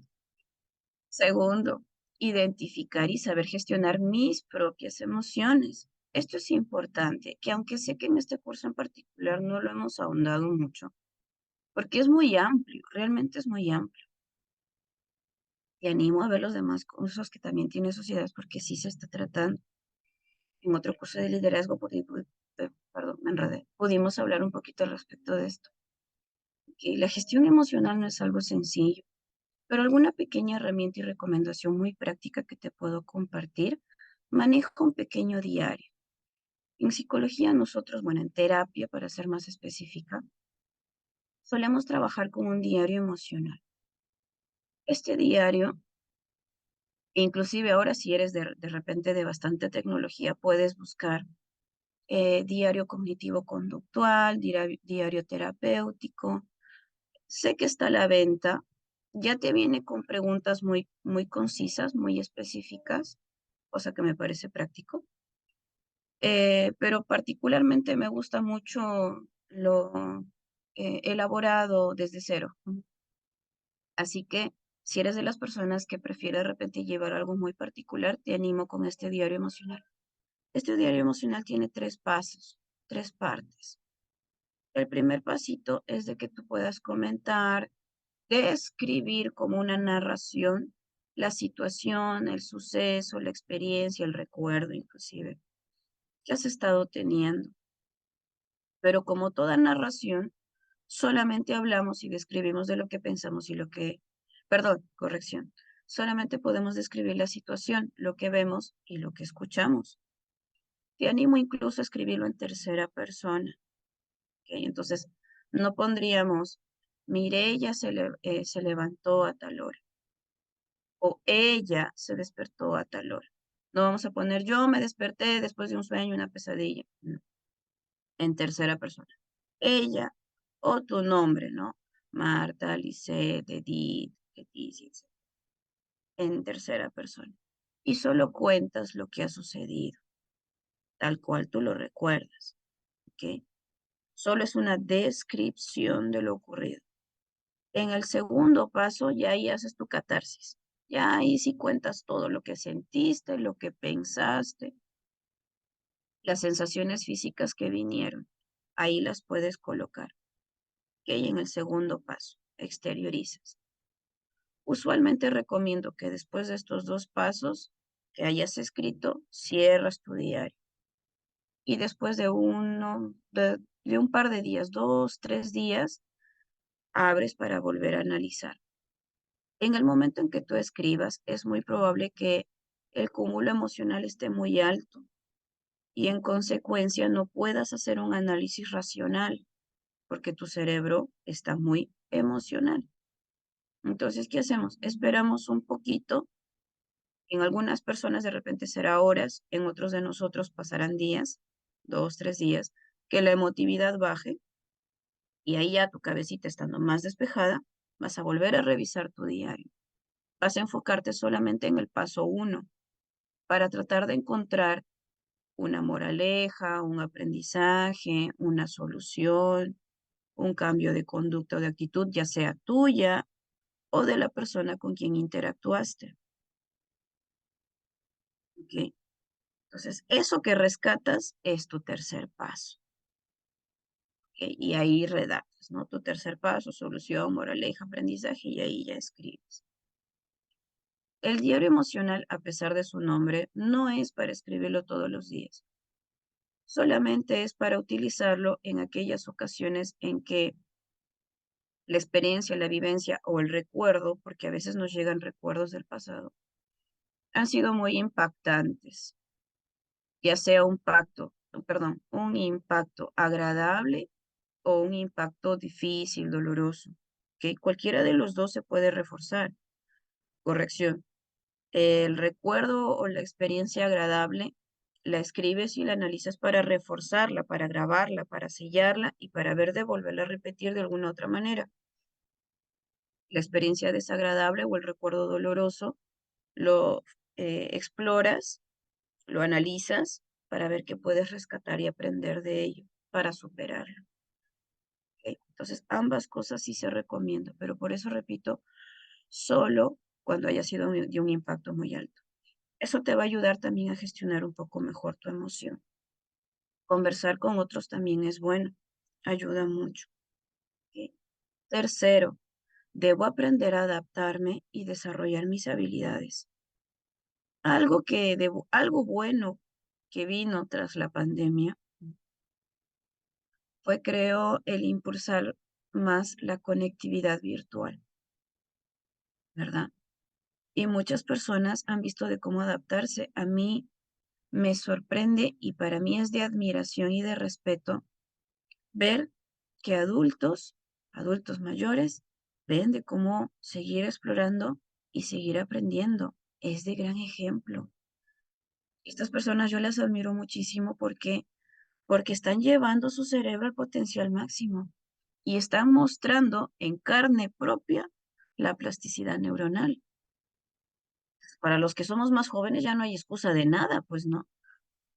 Segundo, identificar y saber gestionar mis propias emociones. Esto es importante, que aunque sé que en este curso en particular no lo hemos ahondado mucho, porque es muy amplio, realmente es muy amplio. Te animo a ver los demás cursos que también tiene sociedades, porque sí se está tratando. En otro curso de liderazgo, perdón, me enredé, pudimos hablar un poquito al respecto de esto. Que la gestión emocional no es algo sencillo, pero alguna pequeña herramienta y recomendación muy práctica que te puedo compartir. Manejo un pequeño diario. En psicología nosotros, bueno, en terapia, para ser más específica, solemos trabajar con un diario emocional. Este diario, inclusive ahora si eres de repente de bastante tecnología, puedes buscar diario cognitivo-conductual, diario terapéutico. Sé que está a la venta. Ya te viene con preguntas muy, muy concisas, muy específicas, cosa que me parece práctico. Pero particularmente me gusta mucho lo elaborado desde cero. Así que si eres de las personas que prefiere de repente llevar algo muy particular, te animo con este diario emocional. Este diario emocional tiene 3 pasos, 3 partes. El primer pasito es de que tú puedas comentar, describir como una narración la situación, el suceso, la experiencia, el recuerdo inclusive que has estado teniendo. Pero como toda narración, solamente hablamos y describimos de lo que pensamos y lo que, perdón, corrección, solamente podemos describir la situación, lo que vemos y lo que escuchamos. Te animo incluso a escribirlo en tercera persona. ¿Ok? Entonces, no pondríamos, Mireya se levantó a tal hora o ella se despertó a tal hora. No vamos a poner yo me desperté después de un sueño, una pesadilla. No, en tercera persona. Ella o tu nombre, ¿no? Marta, Lisette, Edith, Leticia, etc. En tercera persona. Y solo cuentas lo que ha sucedido, tal cual tú lo recuerdas, ¿ok? Solo es una descripción de lo ocurrido. En el segundo paso, ya ahí haces tu catarsis. Ya ahí sí cuentas todo lo que sentiste, lo que pensaste, las sensaciones físicas que vinieron. Ahí las puedes colocar. ¿Ok? En el segundo paso, exteriorizas. Usualmente recomiendo que después de estos 2 pasos que hayas escrito, cierras tu diario. Y después de un par de días, 2, 3 días, abres para volver a analizar. En el momento en que tú escribas, es muy probable que el cúmulo emocional esté muy alto y en consecuencia no puedas hacer un análisis racional porque tu cerebro está muy emocional. Entonces, ¿qué hacemos? Esperamos un poquito. En algunas personas de repente será horas, en otros de nosotros pasarán días, 2, 3 días, que la emotividad baje y ahí ya tu cabecita estando más despejada, vas a volver a revisar tu diario. Vas a enfocarte solamente en el paso 1 para tratar de encontrar una moraleja, un aprendizaje, una solución, un cambio de conducta o de actitud, ya sea tuya o de la persona con quien interactuaste. ¿Ok? Entonces, eso que rescatas es tu tercer paso. ¿Ok? Y ahí redactas, ¿no? Tu tercer paso, solución, moraleja, aprendizaje, y ahí ya escribes. El diario emocional, a pesar de su nombre, no es para escribirlo todos los días. Solamente es para utilizarlo en aquellas ocasiones en que la experiencia, la vivencia o el recuerdo, porque a veces nos llegan recuerdos del pasado, han sido muy impactantes, ya sea un impacto agradable o un impacto difícil, doloroso. ¿Ok? Cualquiera de los dos se puede reforzar. Corrección. El recuerdo o la experiencia agradable la escribes y la analizas para reforzarla, para grabarla, para sellarla y para ver de volverla a repetir de alguna otra manera. La experiencia desagradable o el recuerdo doloroso lo exploras, lo analizas para ver qué puedes rescatar y aprender de ello para superarlo. ¿Ok? Entonces, ambas cosas sí se recomiendan, pero por eso repito, solo cuando haya sido de un impacto muy alto. Eso te va a ayudar también a gestionar un poco mejor tu emoción. Conversar con otros también es bueno, ayuda mucho. ¿Ok? Tercero, debo aprender a adaptarme y desarrollar mis habilidades. Algo bueno que vino tras la pandemia fue, creo, el impulsar más la conectividad virtual, ¿verdad? Y muchas personas han visto de cómo adaptarse. A mí me sorprende y para mí es de admiración y de respeto ver que adultos mayores, ven de cómo seguir explorando y seguir aprendiendo. Es de gran ejemplo. Estas personas yo las admiro muchísimo porque están llevando su cerebro al potencial máximo y están mostrando en carne propia la plasticidad neuronal. Para los que somos más jóvenes ya no hay excusa de nada, pues no.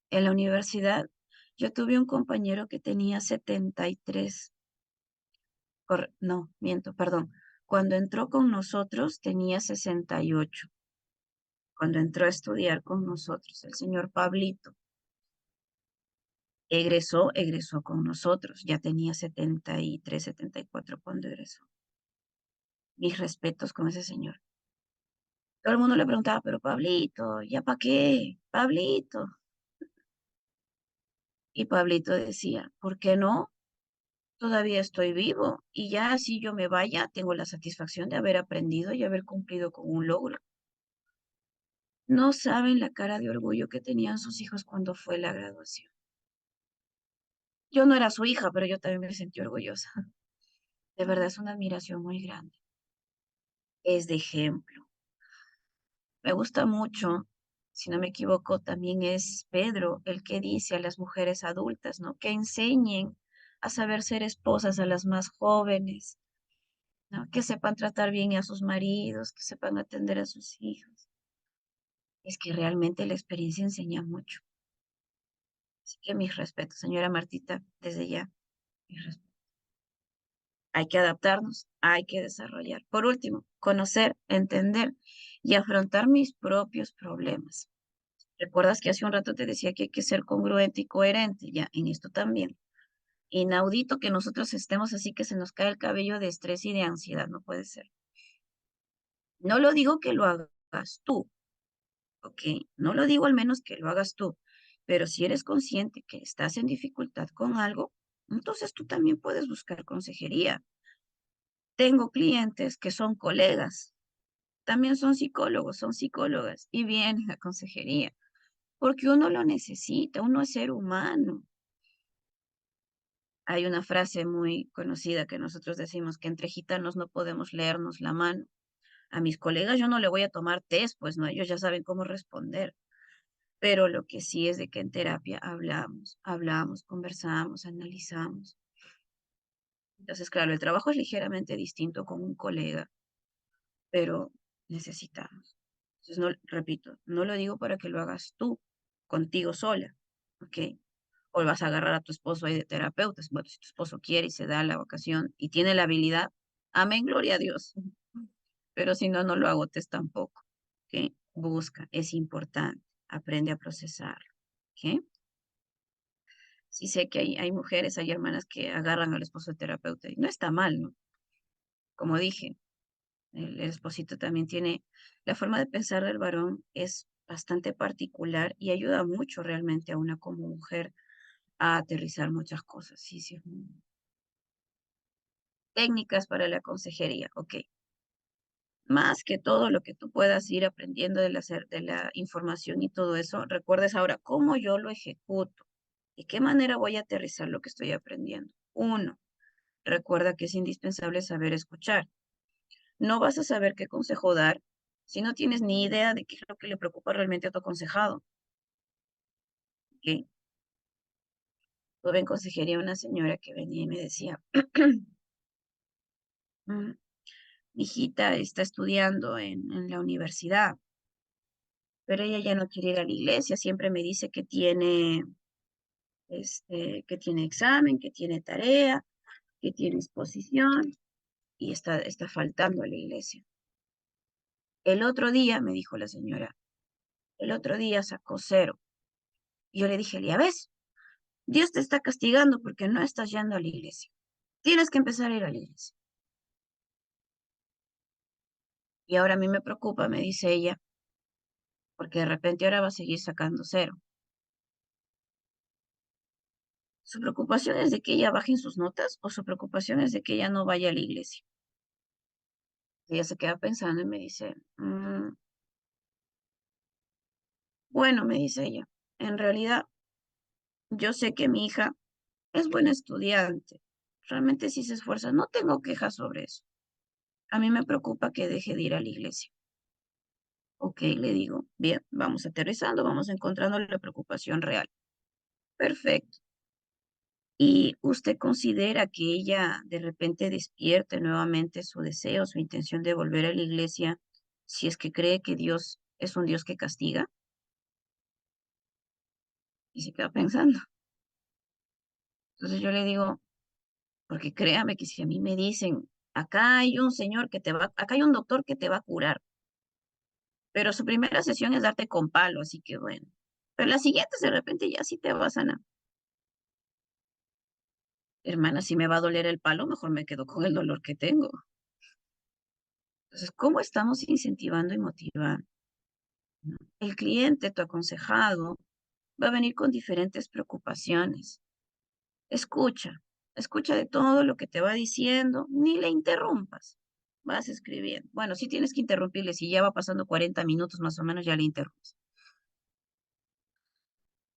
En la universidad yo tuve un compañero que tenía 73. No, miento, perdón. Cuando entró con nosotros tenía 68. Cuando entró a estudiar con nosotros, el señor Pablito egresó con nosotros. Ya tenía 73, 74 cuando egresó. Mis respetos con ese señor. Todo el mundo le preguntaba, pero Pablito, ¿ya para qué? Pablito. Y Pablito decía, ¿por qué no? Todavía estoy vivo y ya así yo me vaya, tengo la satisfacción de haber aprendido y haber cumplido con un logro. No saben la cara de orgullo que tenían sus hijos cuando fue la graduación. Yo no era su hija, pero yo también me sentí orgullosa. De verdad es una admiración muy grande. Es de ejemplo. Me gusta mucho, si no me equivoco, también es Pedro el que dice a las mujeres adultas, ¿no? Que enseñen a saber ser esposas a las más jóvenes, ¿no? Que sepan tratar bien a sus maridos, que sepan atender a sus hijos. Es que realmente la experiencia enseña mucho. Así que mis respetos, señora Martita, desde ya, mis respetos. Hay que adaptarnos, hay que desarrollar. Por último, conocer, entender y afrontar mis propios problemas. ¿Recuerdas que hace un rato te decía que hay que ser congruente y coherente? Ya, en esto también. Inaudito que nosotros estemos así que se nos cae el cabello de estrés y de ansiedad, no puede ser. No lo digo que lo hagas tú, ¿ok? No lo digo al menos que lo hagas tú, pero si eres consciente que estás en dificultad con algo, entonces tú también puedes buscar consejería. Tengo clientes que son colegas, también son psicólogos, son psicólogas y vienen a consejería, porque uno lo necesita, uno es ser humano. Hay una frase muy conocida que nosotros decimos que entre gitanos no podemos leernos la mano. A mis colegas yo no le voy a tomar test, pues no, ellos ya saben cómo responder. Pero lo que sí es de que en terapia hablamos, conversamos, analizamos. Entonces, claro, el trabajo es ligeramente distinto con un colega, pero necesitamos. Entonces, no, repito, no lo digo para que lo hagas tú, contigo sola, ¿ok? O vas a agarrar a tu esposo ahí de terapeuta. Bueno, si tu esposo quiere y se da la vacación y tiene la habilidad, amén, gloria a Dios. Pero si no, no lo agotes tampoco, ¿ok? Busca, es importante, aprende a procesarlo, ¿ok? Sí sé que hay mujeres, hay hermanas que agarran al esposo de terapeuta y no está mal, ¿no? Como dije, el esposito también tiene, la forma de pensar del varón es bastante particular y ayuda mucho realmente a una como mujer a aterrizar muchas cosas. Sí, sí. Técnicas para la consejería, ok. más que todo lo que tú puedas ir aprendiendo de la información y todo eso, recuerdes ahora cómo yo lo ejecuto, de qué manera voy a aterrizar lo que estoy aprendiendo. Uno, recuerda que es indispensable saber escuchar. No vas a saber qué consejo dar si no tienes ni idea de qué es lo que le preocupa realmente a tu aconsejado. ¿Ok? Tuve en consejería una señora que venía y me decía, "Mm, mi hijita está estudiando en la universidad, pero ella ya no quiere ir a la iglesia, siempre me dice que tiene examen, que tiene tarea, que tiene exposición y está faltando a la iglesia. El otro día, me dijo la señora, el otro día sacó cero. Y yo le dije, ya ves, Dios te está castigando porque no estás yendo a la iglesia. Tienes que empezar a ir a la iglesia. Y ahora a mí me preocupa, me dice ella, porque de repente ahora va a seguir sacando cero. ¿Su preocupación es de que ella baje en sus notas o su preocupación es de que ella no vaya a la iglesia? Ella se queda pensando y me dice, bueno, me dice ella, en realidad yo sé que mi hija es buena estudiante, realmente sí se esfuerza, no tengo quejas sobre eso. A mí me preocupa que deje de ir a la iglesia. Ok, le digo, bien, vamos aterrizando, vamos encontrando la preocupación real. Perfecto. ¿Y usted considera que ella de repente despierte nuevamente su deseo, su intención de volver a la iglesia, si es que cree que Dios es un Dios que castiga? Y se queda pensando. Entonces yo le digo, porque créame que si a mí me dicen, acá hay un señor que te va, acá hay un doctor que te va a curar, pero su primera sesión es darte con palo, así que bueno. Pero las siguientes de repente ya sí te va a sanar. Hermana, si me va a doler el palo, mejor me quedo con el dolor que tengo. Entonces, ¿cómo estamos incentivando y motivando? ¿No? El cliente, tu aconsejado, va a venir con diferentes preocupaciones. Escucha, escucha de todo lo que te va diciendo, ni le interrumpas. Vas escribiendo. Bueno, si tienes que interrumpirle, si ya va pasando 40 minutos más o menos, ya le interrumpes.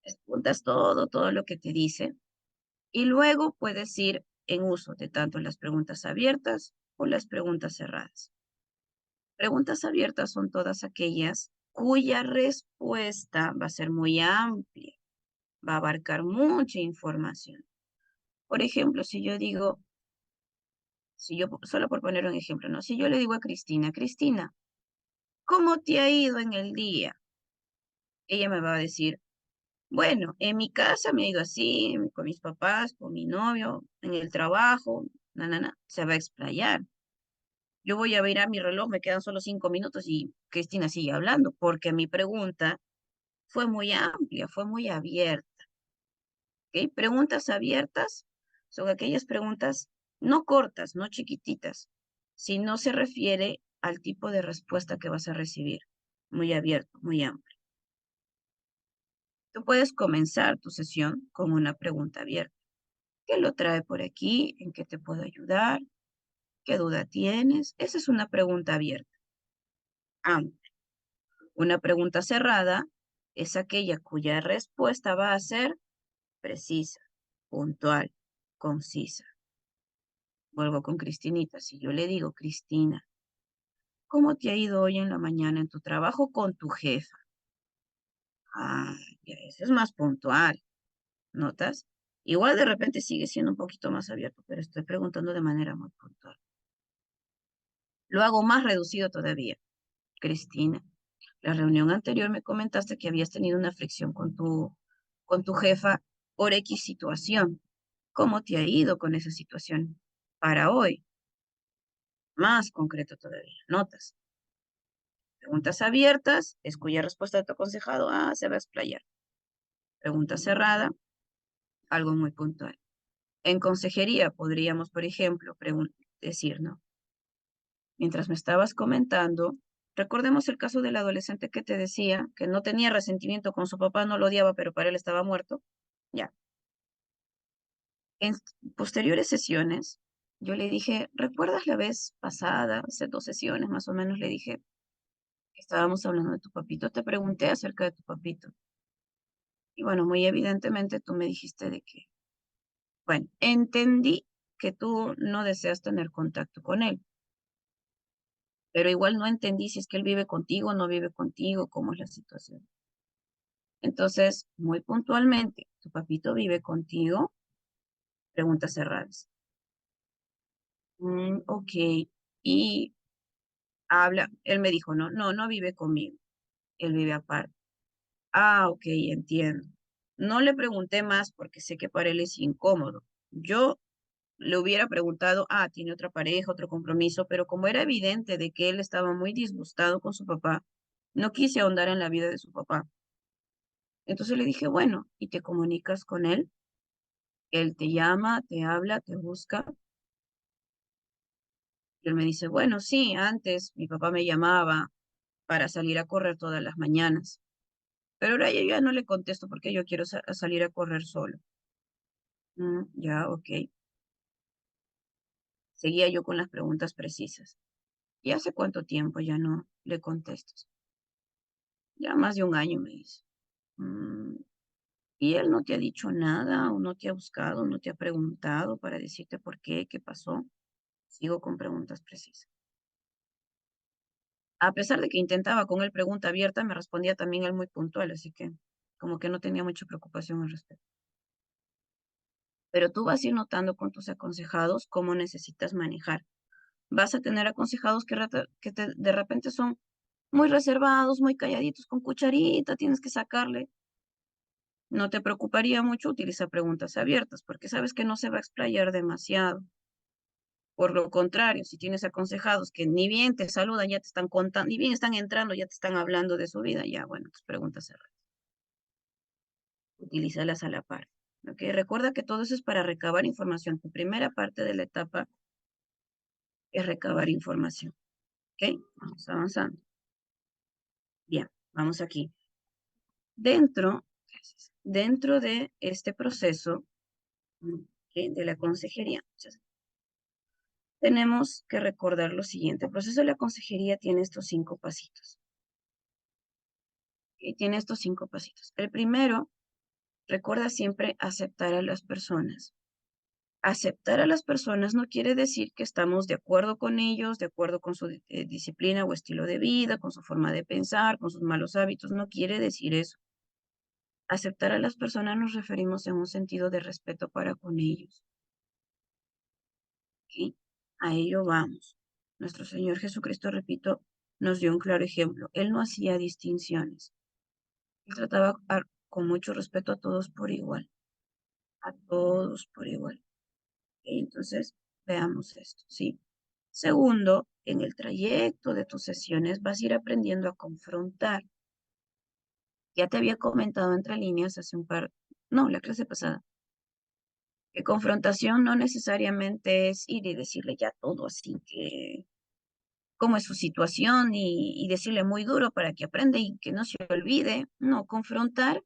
Escuchas todo lo que te dice y luego puedes ir en uso de tanto las preguntas abiertas o las preguntas cerradas. Preguntas abiertas son todas aquellas cuya respuesta va a ser muy amplia, va a abarcar mucha información. Por ejemplo, si yo digo, si yo, solo por poner un ejemplo, ¿no? Si yo le digo a Cristina, Cristina, ¿cómo te ha ido en el día? Ella me va a decir, bueno, en mi casa me ha ido así, con mis papás, con mi novio, en el trabajo, se va a explayar. Yo voy a ver a mi reloj, me quedan solo 5 minutos y Cristina sigue hablando, porque mi pregunta fue muy amplia, fue muy abierta. ¿Ok? Preguntas abiertas son aquellas preguntas no cortas, no chiquititas, sino se refiere al tipo de respuesta que vas a recibir. Muy abierto, muy amplio. Tú puedes comenzar tu sesión con una pregunta abierta. ¿Qué lo trae por aquí? ¿En qué te puedo ayudar? ¿Qué duda tienes? Esa es una pregunta abierta, amplia. Una pregunta cerrada es aquella cuya respuesta va a ser precisa, puntual, concisa. Vuelvo con Cristinita. Si yo le digo, Cristina, ¿cómo te ha ido hoy en la mañana en tu trabajo con tu jefa? Ah, ya, eso es más puntual, ¿notas? Igual de repente sigue siendo un poquito más abierto, pero estoy preguntando de manera muy puntual. Lo hago más reducido todavía. Cristina, la reunión anterior me comentaste que habías tenido una fricción con tu jefa por X situación. ¿Cómo te ha ido con esa situación para hoy? Más concreto todavía, notas. Preguntas abiertas, es cuya respuesta de tu aconsejado, se va a explayar. Pregunta cerrada, algo muy puntual. En consejería podríamos, por ejemplo, decir, ¿no? Mientras me estabas comentando, recordemos el caso del adolescente que te decía que no tenía resentimiento con su papá, no lo odiaba, pero para él estaba muerto. Ya. En posteriores sesiones, Yo le dije, ¿recuerdas la vez pasada, hace 2 sesiones más o menos, le dije que estábamos hablando de tu papito? Te pregunté acerca de tu papito. Y bueno, muy evidentemente tú me dijiste de que, bueno, entendí que tú no deseas tener contacto con él, pero igual no entendí si es que él vive contigo o no vive contigo, cómo es la situación. Entonces, muy puntualmente, ¿tu papito vive contigo? Preguntas cerradas. Ok. Y él me dijo, no, no, no vive conmigo, él vive aparte. Ah, ok, entiendo. No le pregunté más porque sé que para él es incómodo. Yo le hubiera preguntado, tiene otra pareja, otro compromiso, pero como era evidente de que él estaba muy disgustado con su papá, no quise ahondar en la vida de su papá. Entonces le dije, bueno, ¿y te comunicas con él? Él te llama, te habla, te busca. Y él me dice, bueno, sí, antes mi papá me llamaba para salir a correr todas las mañanas, pero ahora yo ya no le contesto porque yo quiero salir a correr solo. Ya, ok. Seguía yo con las preguntas precisas. ¿Y hace cuánto tiempo ya no le contestas? Ya más de un año, me dice. "Mm, ¿Y él no te ha dicho nada o no te ha buscado, no te ha preguntado para decirte por qué, qué pasó?" Sigo con preguntas precisas. A pesar de que intentaba con él pregunta abierta, me respondía también él muy puntual, así que como que no tenía mucha preocupación al respecto. Pero tú vas a ir notando con tus aconsejados cómo necesitas manejar. Vas a tener aconsejados que de repente son muy reservados, muy calladitos, con cucharita, tienes que sacarle. No te preocuparía mucho utilizar preguntas abiertas, porque sabes que no se va a explayar demasiado. Por lo contrario, si tienes aconsejados que ni bien te saludan, ya te están contando, ni bien están entrando, ya te están hablando de su vida, ya, bueno, tus preguntas cerradas. Utilízalas a la par. ¿Ok? Recuerda que todo eso es para recabar información. Tu primera parte de la etapa es recabar información. ¿Ok? Vamos avanzando. Bien, vamos aquí. Dentro, dentro de este proceso, ¿ok?, de la consejería, tenemos que recordar lo siguiente. El proceso de la consejería tiene estos 5 pasitos. ¿Ok? Tiene estos 5 pasitos. El primero, recuerda siempre aceptar a las personas. Aceptar a las personas no quiere decir que estamos de acuerdo con ellos, de acuerdo con su disciplina o estilo de vida, con su forma de pensar, con sus malos hábitos. No quiere decir eso. Aceptar a las personas nos referimos en un sentido de respeto para con ellos. ¿Ok? A ello vamos. Nuestro Señor Jesucristo, repito, nos dio un claro ejemplo. Él no hacía distinciones. Él trataba con mucho respeto a todos por igual. A todos por igual. ¿Ok? Entonces, veamos esto, ¿sí? Segundo, en el trayecto de tus sesiones vas a ir aprendiendo a confrontar. Ya te había comentado entre líneas hace no, la clase pasada, que confrontación no necesariamente es ir y decirle ya todo así que cómo es su situación y decirle muy duro para que aprenda y que no se olvide. No, confrontar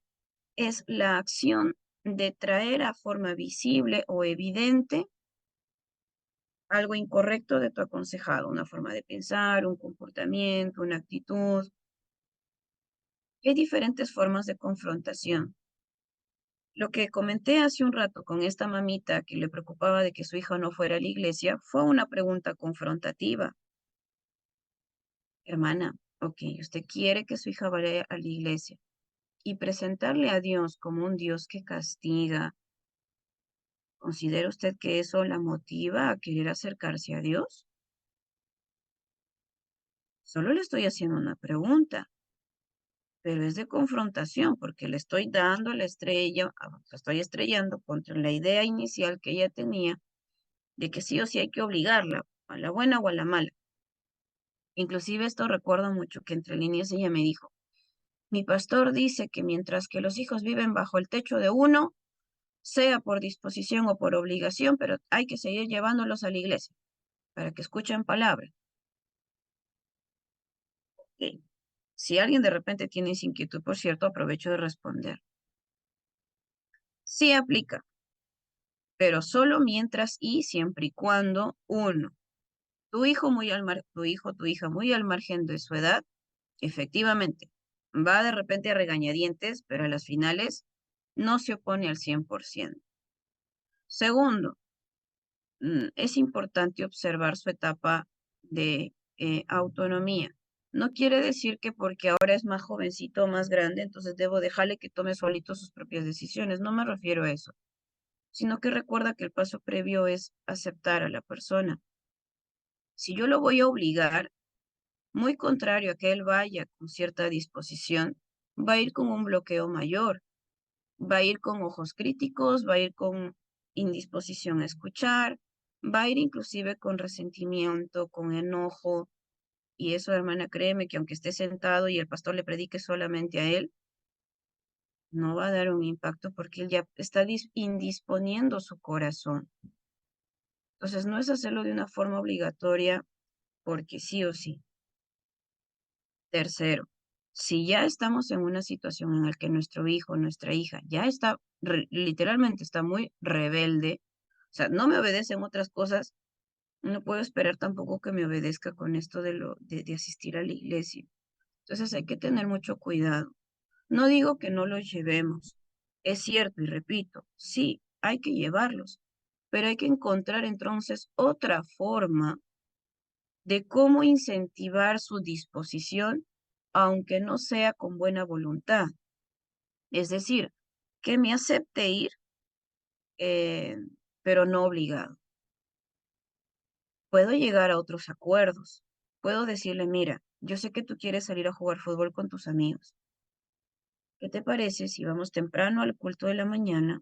es la acción de traer a forma visible o evidente algo incorrecto de tu aconsejado, una forma de pensar, un comportamiento, una actitud. Hay diferentes formas de confrontación. Lo que comenté hace un rato con esta mamita que le preocupaba de que su hija no fuera a la iglesia fue una pregunta confrontativa. Hermana, ok, usted quiere que su hija vaya a la iglesia y presentarle a Dios como un Dios que castiga. ¿Considera usted que eso la motiva a querer acercarse a Dios? Solo le estoy haciendo una pregunta, pero es de confrontación porque le estoy dando la estrella, la estoy estrellando contra la idea inicial que ella tenía de que sí o sí hay que obligarla, a la buena o a la mala. Inclusive esto recuerdo mucho que entre líneas ella me dijo, mi pastor dice que mientras que los hijos viven bajo el techo de uno, sea por disposición o por obligación, pero hay que seguir llevándolos a la iglesia para que escuchen palabra. Ok. Si alguien de repente tiene esa inquietud, por cierto, aprovecho de responder. Sí aplica. pero solo mientras y siempre y cuando, uno, tu hija muy al margen de su edad, efectivamente, va de repente a regañadientes, pero a las finales no se opone al 100%. Segundo, es importante observar su etapa de autonomía. No quiere decir que porque ahora es más jovencito o más grande, entonces debo dejarle que tome solito sus propias decisiones. No me refiero a eso, sino que recuerda que el paso previo es aceptar a la persona. Si yo lo voy a obligar, muy contrario a que él vaya con cierta disposición, va a ir con un bloqueo mayor, va a ir con ojos críticos, va a ir con indisposición a escuchar, va a ir inclusive con resentimiento, con enojo. Y eso, hermana, créeme que aunque esté sentado y el pastor le predique solamente a él, no va a dar un impacto porque él ya está indisponiendo su corazón. Entonces, no es hacerlo de una forma obligatoria porque sí o sí. Tercero, si ya estamos en una situación en la que nuestro hijo, nuestra hija ya está, literalmente está muy rebelde, o sea, no me obedece en otras cosas, no puedo esperar tampoco que me obedezca con esto de asistir a la iglesia. Entonces hay que tener mucho cuidado. No digo que no los llevemos. Es cierto, y repito, sí, hay que llevarlos, pero hay que encontrar entonces otra forma de cómo incentivar su disposición, aunque no sea con buena voluntad. Es decir, que me acepte ir, eh, pero no obligado. Puedo llegar a otros acuerdos. Puedo decirle, mira, yo sé que tú quieres salir a jugar fútbol con tus amigos. ¿Qué te parece si vamos temprano al culto de la mañana?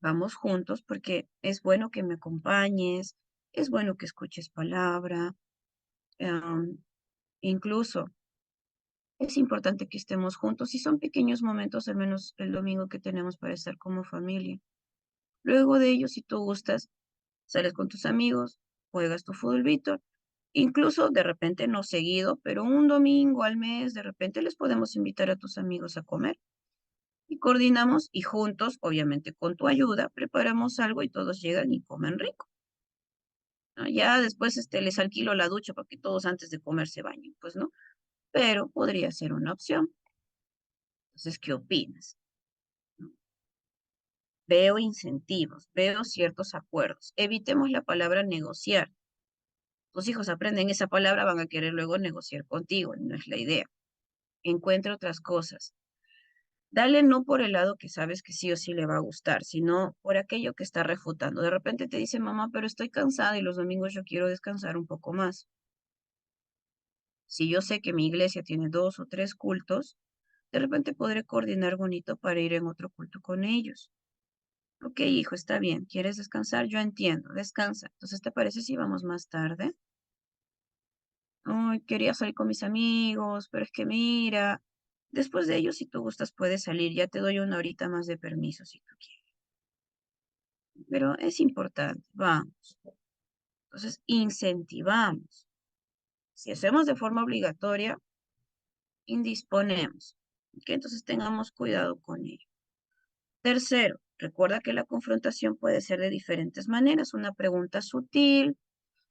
Vamos juntos porque es bueno que me acompañes, es bueno que escuches palabra, em, incluso es importante que estemos juntos y son pequeños momentos, al menos el domingo que tenemos para estar como familia. Luego de ello, si tú gustas, sales con tus amigos, juegas tu futbolito, incluso de repente no seguido, pero un domingo al mes, de repente les podemos invitar a tus amigos a comer y coordinamos y juntos, obviamente con tu ayuda, preparamos algo y todos llegan y comen rico, ¿no? Ya después les alquilo la ducha para que todos antes de comer se bañen, pues no, pero podría ser una opción. Entonces, ¿qué opinas? Veo incentivos, veo ciertos acuerdos. Evitemos la palabra negociar. Tus hijos aprenden esa palabra, van a querer luego negociar contigo, no es la idea. Encuentra otras cosas. Dale no por el lado que sabes que sí o sí le va a gustar, sino por aquello que está refutando. De repente te dice, mamá, pero estoy cansada y los domingos yo quiero descansar un poco más. Si yo sé que mi iglesia tiene 2 o 3 cultos, de repente podré coordinar bonito para ir en otro culto con ellos. Ok, hijo, está bien. ¿Quieres descansar? Yo entiendo. Descansa. Entonces, ¿te parece si vamos más tarde? Ay, quería salir con mis amigos, pero es que mira, después de ello, si tú gustas, puedes salir. Ya te doy una horita más de permiso si tú quieres. Pero es importante, vamos. Entonces, incentivamos. Si hacemos de forma obligatoria, indisponemos. ¿Ok? Entonces, tengamos cuidado con ello. Tercero, recuerda que la confrontación puede ser de diferentes maneras. Una pregunta sutil,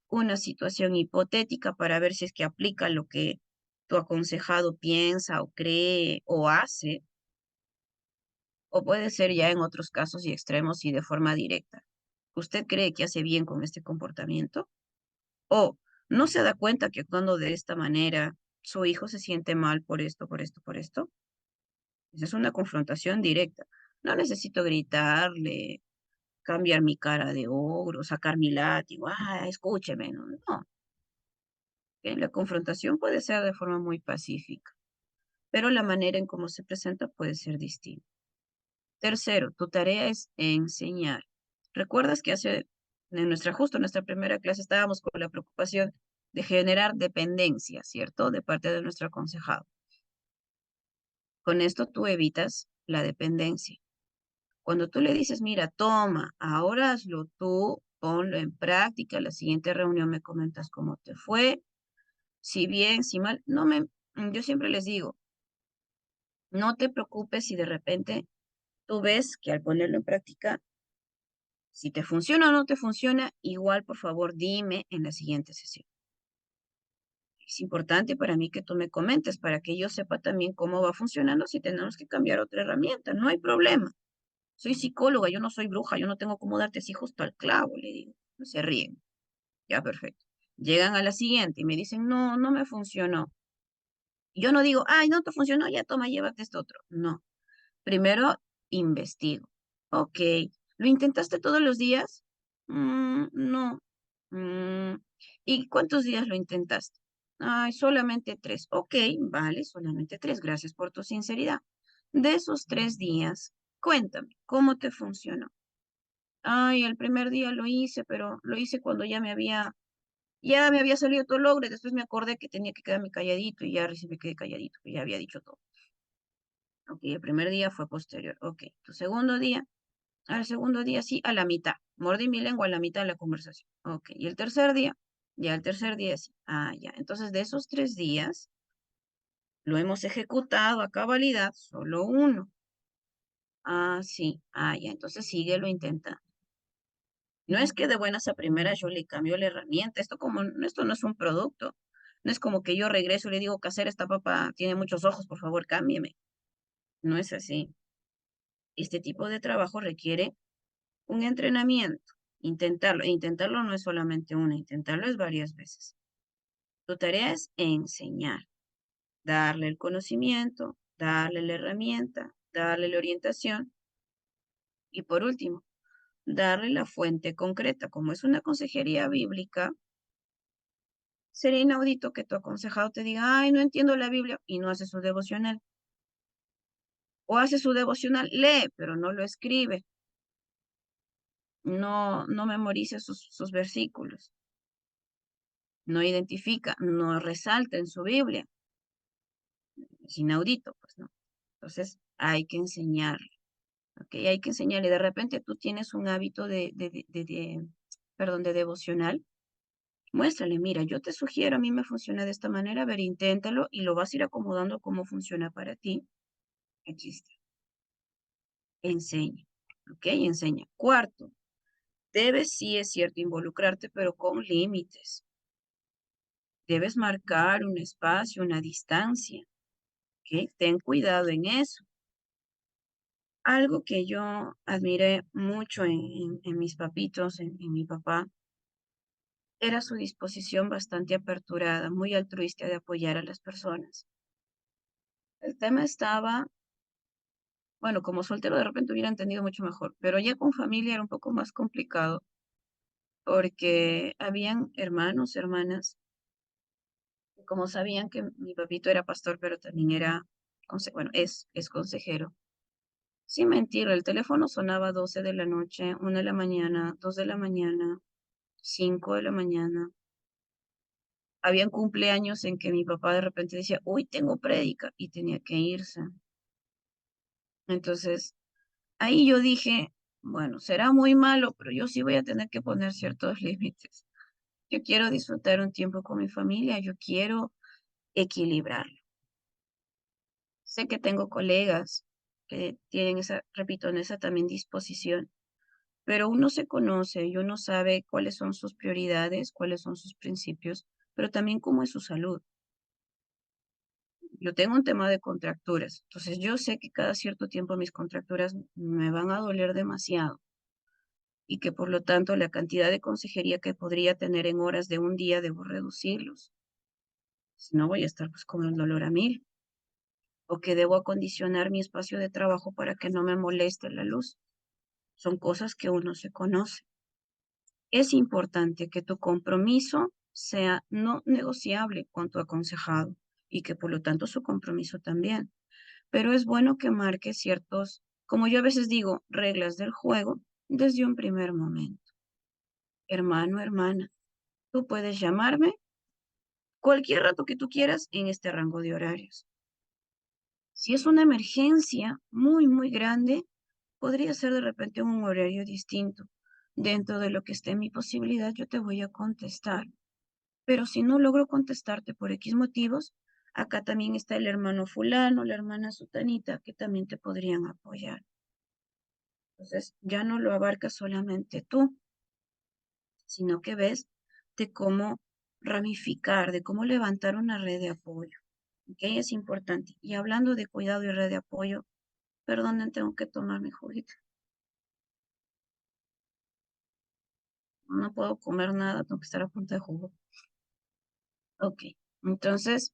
una situación hipotética para ver si es que aplica lo que tu aconsejado piensa o cree o hace, o puede ser ya en otros casos y extremos y de forma directa. ¿Usted cree que hace bien con este comportamiento? ¿O no se da cuenta que actuando de esta manera su hijo se siente mal por esto, por esto, por esto? Esa es una confrontación directa. No necesito gritarle, cambiar mi cara de ogro, sacar mi látigo, escúcheme, no, no. La confrontación puede ser de forma muy pacífica, pero la manera en cómo se presenta puede ser distinta. Tercero, tu tarea es enseñar. ¿Recuerdas que justo en nuestra primera clase estábamos con la preocupación de generar dependencia, ¿cierto? De parte de nuestro aconsejado. Con esto tú evitas la dependencia. Cuando tú le dices, mira, toma, ahora hazlo tú, ponlo en práctica, la siguiente reunión me comentas cómo te fue, si bien, si mal, yo siempre les digo, no te preocupes si de repente tú ves que al ponerlo en práctica Si te funciona o no te funciona, igual por favor dime en la siguiente sesión. Es importante para mí que tú me comentes para que yo sepa también cómo va funcionando si tenemos que cambiar otra herramienta. No hay problema. Soy psicóloga, yo no soy bruja, yo no tengo cómo darte así justo al clavo, le digo. No se ríen. Ya, perfecto. Llegan a la siguiente y me dicen, no, no me funcionó. Yo no digo, ay, no te funcionó, ya toma, llévate esto otro. No. Primero investigo. Ok. ¿Lo intentaste todos los días? No. Mm, ¿Y cuántos días lo intentaste? Ay, solamente 3. Ok, vale, solamente 3. Gracias por tu sinceridad. De esos 3 días, cuéntame, ¿cómo te funcionó? Ay, el primer día lo hice, pero lo hice cuando ya me había salido todo el logro y después me acordé que tenía que quedarme calladito y ya recién me quedé calladito, que ya había dicho todo. Ok, el primer día fue posterior. Ok, tu segundo día, al segundo día sí, a la mitad. Mordí mi lengua a la mitad de la conversación. Ok, y el tercer día, ya el tercer día sí. Ah, ya. Entonces, de esos 3 días, lo hemos ejecutado a cabalidad, solo uno. Ah, sí. Ah, ya. Entonces, síguelo intentando. No es que de buenas a primeras yo le cambio la herramienta. Esto no es un producto. No es como que yo regreso y le digo, hacer esta papa tiene muchos ojos, por favor, cámbieme. No es así. Este tipo de trabajo requiere un entrenamiento. Intentarlo. E intentarlo no es solamente una, intentarlo es varias veces. Tu tarea es enseñar, darle el conocimiento, darle la herramienta, darle la orientación y por último, darle la fuente concreta. Como es una consejería bíblica, sería inaudito que tu aconsejado te diga, ay, no entiendo la Biblia y no hace su devocional. O hace su devocional, lee, pero no lo escribe. No memoriza sus versículos. No identifica, no resalta en su Biblia. Es inaudito, pues no. Entonces hay que enseñarle, ¿ok? Hay que enseñarle. De repente tú tienes un hábito perdón, de devocional. Muéstrale, mira, yo te sugiero, a mí me funciona de esta manera, a ver, inténtalo y lo vas a ir acomodando como funciona para ti. Aquí está. Enseña, ¿ok? Enseña. Cuarto, debes, sí es cierto, involucrarte, pero con límites. Debes marcar un espacio, una distancia, ¿ok? Ten cuidado en eso. Algo que yo admiré mucho en mis papitos, en mi papá, era su disposición bastante aperturada, muy altruista de apoyar a las personas. El tema estaba, bueno, como soltero de repente hubiera entendido mucho mejor, pero ya con familia era un poco más complicado porque habían hermanos, hermanas, que como sabían que mi papito era pastor, pero también era, bueno, es consejero. Sin mentir, el teléfono sonaba 12 de la noche, 1 de la mañana, 2 de la mañana, 5 de la mañana. Habían cumpleaños en que mi papá de repente decía, uy, tengo prédica, y tenía que irse. Entonces, ahí yo dije, bueno, será muy malo, pero yo sí voy a tener que poner ciertos límites. Yo quiero disfrutar un tiempo con mi familia, yo quiero equilibrarlo. Sé que tengo colegas que tienen esa, repito, en esa también disposición, pero uno se conoce y uno sabe cuáles son sus prioridades, cuáles son sus principios, pero también cómo es su salud. Yo tengo un tema de contracturas, entonces yo sé que cada cierto tiempo mis contracturas me van a doler demasiado y que por lo tanto la cantidad de consejería que podría tener en horas de un día debo reducirlos. Si no voy a estar pues con el dolor a mil o que debo acondicionar mi espacio de trabajo para que no me moleste la luz. Son cosas que uno se conoce. Es importante que tu compromiso sea no negociable con tu aconsejado y que por lo tanto su compromiso también. Pero es bueno que marques ciertos, como yo a veces digo, reglas del juego desde un primer momento. Hermano, hermana, tú puedes llamarme cualquier rato que tú quieras en este rango de horarios. Si es una emergencia muy, muy grande, podría ser de repente un horario distinto. Dentro de lo que esté en mi posibilidad, yo te voy a contestar. Pero si no logro contestarte por X motivos, acá también está el hermano fulano, la hermana sutanita, que también te podrían apoyar. Entonces, ya no lo abarca solamente tú, sino que ves de cómo ramificar, de cómo levantar una red de apoyo. ¿Ok? Es importante. Y hablando de cuidado y red de apoyo, perdonen, tengo que tomar mi juguito. No puedo comer nada, tengo que estar a punto de jugo. Ok, entonces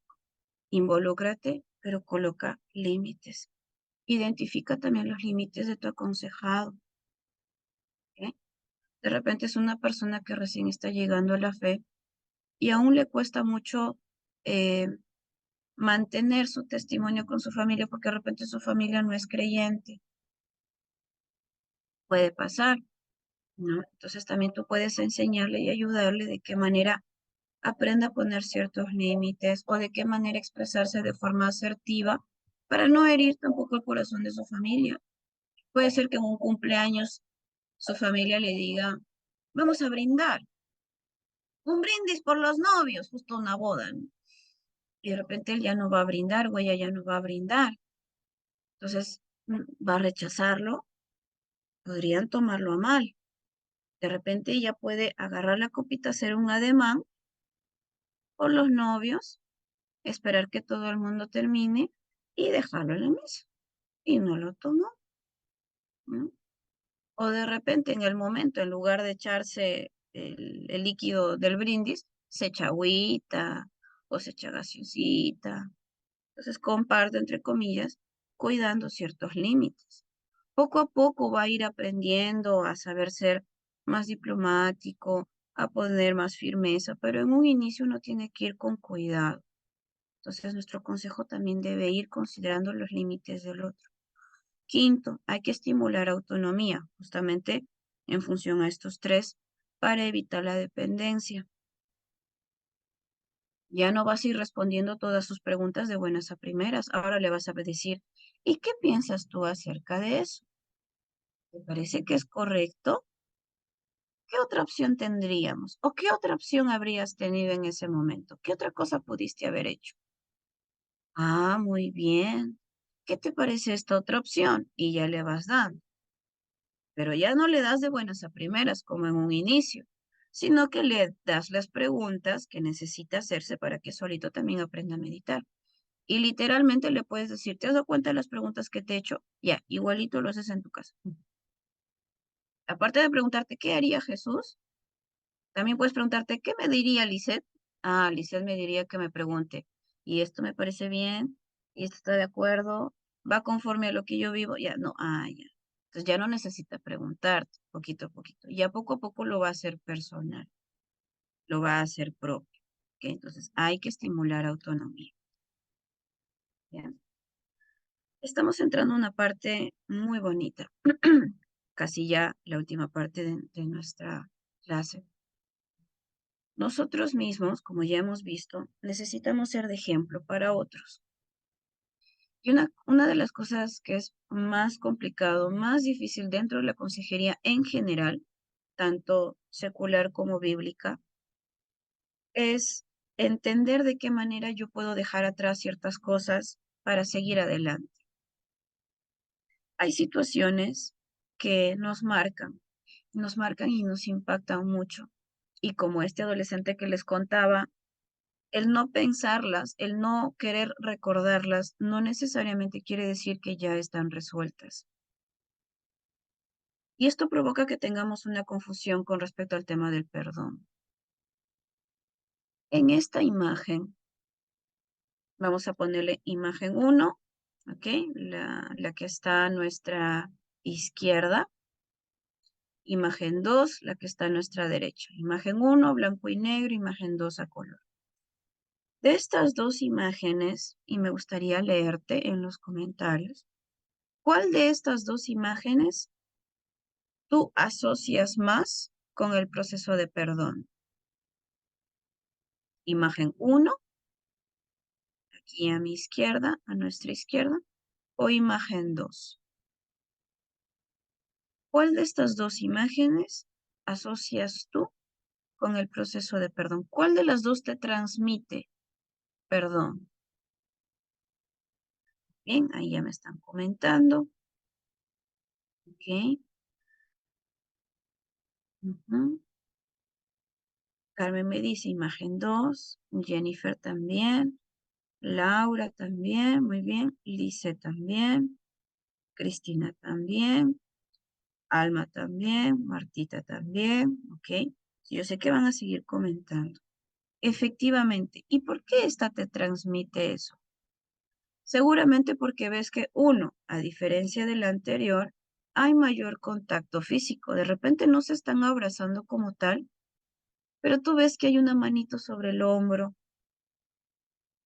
involúcrate, pero coloca límites. Identifica también los límites de tu aconsejado. ¿Ok? De repente es una persona que recién está llegando a la fe y aún le cuesta mucho eh, mantener su testimonio con su familia porque de repente su familia no es creyente. Puede pasar, ¿no? Entonces también tú puedes enseñarle y ayudarle de qué manera aprenda a poner ciertos límites o de qué manera expresarse de forma asertiva para no herir tampoco el corazón de su familia. Puede ser que en un cumpleaños su familia le diga, vamos a brindar, un brindis por los novios, justo una boda, ¿no? Y de repente él ya no va a brindar o ella ya no va a brindar. Entonces va a rechazarlo, podrían tomarlo a mal. De repente ella puede agarrar la copita, hacer un ademán por los novios, esperar que todo el mundo termine y dejarlo en la mesa. Y no lo tomó, ¿no? O de repente en el momento, en lugar de echarse el líquido del brindis, se echa agüita o se echa gaseosita. Entonces comparte, entre comillas, cuidando ciertos límites. Poco a poco va a ir aprendiendo a saber ser más diplomático, a poner más firmeza, pero en un inicio uno tiene que ir con cuidado. Entonces nuestro consejo también debe ir considerando los límites del otro. Quinto, hay que estimular autonomía, justamente en función a estos tres, para evitar la dependencia. Ya no vas a ir respondiendo todas sus preguntas de buenas a primeras. Ahora le vas a decir, ¿y qué piensas tú acerca de eso? ¿Te parece que es correcto? ¿Qué otra opción tendríamos? ¿O qué otra opción habrías tenido en ese momento? ¿Qué otra cosa pudiste haber hecho? Ah, muy bien. ¿Qué te parece esta otra opción? Y ya le vas dando. Pero ya no le das de buenas a primeras como en un inicio, sino que le das las preguntas que necesita hacerse para que solito también aprenda a meditar. Y literalmente le puedes decir, ¿te has dado cuenta de las preguntas que te he hecho? Ya, igualito lo haces en tu casa. Aparte de preguntarte, ¿qué haría Jesús? También puedes preguntarte, ¿qué me diría Lisette? Ah, Lisette me diría que me pregunte, ¿y esto me parece bien? ¿Y esto está de acuerdo? ¿Va conforme a lo que yo vivo? Ya, no, ya. Entonces ya no necesita preguntarte, poquito a poquito. Ya poco a poco lo va a hacer personal, lo va a hacer propio. ¿Ok? Entonces hay que estimular autonomía. ¿Ya? Estamos entrando a una parte muy bonita, casi ya la última parte de nuestra clase. Nosotros mismos, como ya hemos visto, necesitamos ser de ejemplo para otros. Y una de las cosas que es más complicado, más difícil dentro de la consejería en general, tanto secular como bíblica, es entender de qué manera yo puedo dejar atrás ciertas cosas para seguir adelante. Hay situaciones que nos marcan y nos impactan mucho. Y como este adolescente que les contaba, el no pensarlas, el no querer recordarlas, no necesariamente quiere decir que ya están resueltas. Y esto provoca que tengamos una confusión con respecto al tema del perdón. En esta imagen, vamos a ponerle imagen uno, ¿ok? La que está a nuestra izquierda. Imagen 2, la que está a nuestra derecha. Imagen uno, blanco y negro. Imagen 2, a color. De estas dos imágenes, y me gustaría leerte en los comentarios, ¿cuál de estas dos imágenes tú asocias más con el proceso de perdón? Imagen uno, aquí a mi izquierda, a nuestra izquierda, o imagen 2. ¿Cuál de estas dos imágenes asocias tú con el proceso de perdón? ¿Cuál de las dos te transmite perdón? Bien, ahí ya me están comentando. Ok. Ujú. Carmen me dice imagen 2, Jennifer también, Laura también, muy bien, Lice también, Cristina también, Alma también, Martita también, ok. Yo sé que van a seguir comentando. Efectivamente. ¿Y por qué esta te transmite eso? Seguramente porque ves que uno, a diferencia del anterior, hay mayor contacto físico. De repente no se están abrazando como tal, pero tú ves que hay una manito sobre el hombro,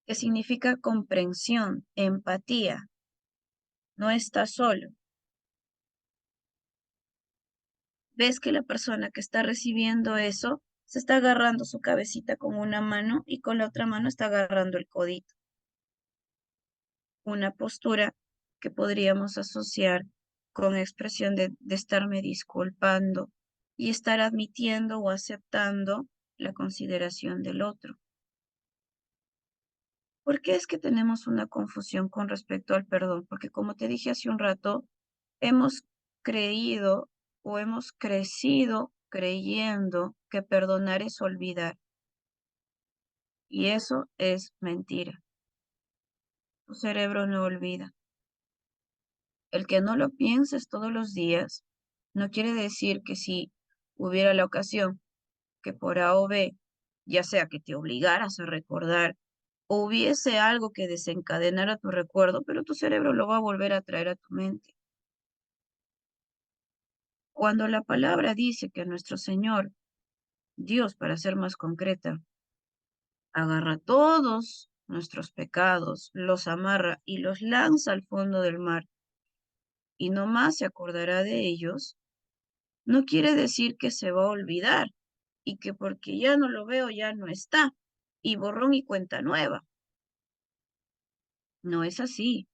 que significa comprensión, empatía, no está solo. Ves que la persona que está recibiendo eso se está agarrando su cabecita con una mano y con la otra mano está agarrando el codito. Una postura que podríamos asociar con expresión de estarme disculpando y estar admitiendo o aceptando la consideración del otro. ¿Por qué es que tenemos una confusión con respecto al perdón? Porque como te dije hace un rato, hemos creído o hemos crecido creyendo que perdonar es olvidar. Y eso es mentira. Tu cerebro no olvida. El que no lo pienses todos los días no quiere decir que si hubiera la ocasión que por A o B, ya sea que te obligaras a recordar, o hubiese algo que desencadenara tu recuerdo, pero tu cerebro lo va a volver a traer a tu mente. Cuando la palabra dice que nuestro Señor, Dios, para ser más concreta, agarra todos nuestros pecados, los amarra y los lanza al fondo del mar, y no más se acordará de ellos, no quiere decir que se va a olvidar y que porque ya no lo veo ya no está y borrón y cuenta nueva. No es así.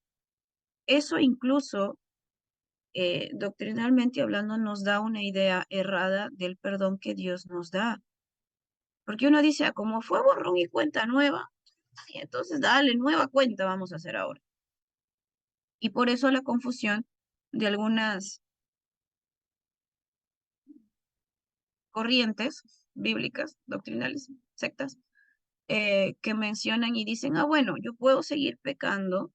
Eso incluso, doctrinalmente hablando, nos da una idea errada del perdón que Dios nos da. Porque uno dice, ah, como fue borrón y cuenta nueva, y entonces dale, nueva cuenta vamos a hacer ahora. Y por eso la confusión de algunas corrientes bíblicas, doctrinales, sectas, que mencionan y dicen, ah, bueno, yo puedo seguir pecando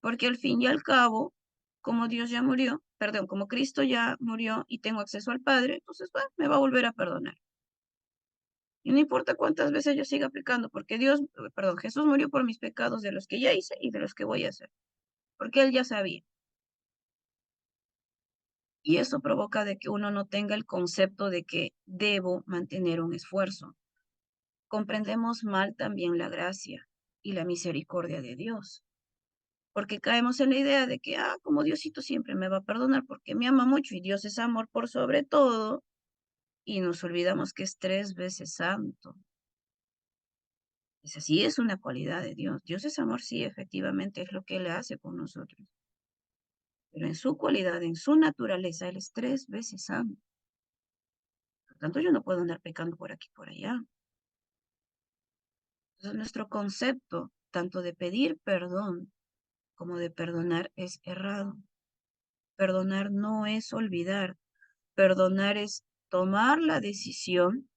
porque al fin y al cabo, como Dios ya murió, perdón, como Cristo ya murió y tengo acceso al Padre, entonces, bueno, me va a volver a perdonar. Y no importa cuántas veces yo siga pecando, porque Dios, perdón, Jesús murió por mis pecados de los que ya hice y de los que voy a hacer, porque Él ya sabía. Y eso provoca de que uno no tenga el concepto de que debo mantener un esfuerzo. Comprendemos mal también la gracia y la misericordia de Dios, porque caemos en la idea de que, ah, como Diosito siempre me va a perdonar porque me ama mucho y Dios es amor por sobre todo, y nos olvidamos que es 3 veces santo. Esa sí es una cualidad de Dios. Dios es amor, sí, efectivamente es lo que Él hace con nosotros, pero en su cualidad, en su naturaleza, Él es 3 veces santo. Por tanto, yo no puedo andar pecando por aquí y por allá. Entonces, nuestro concepto, tanto de pedir perdón como de perdonar, es errado. Perdonar no es olvidar. Perdonar es tomar la decisión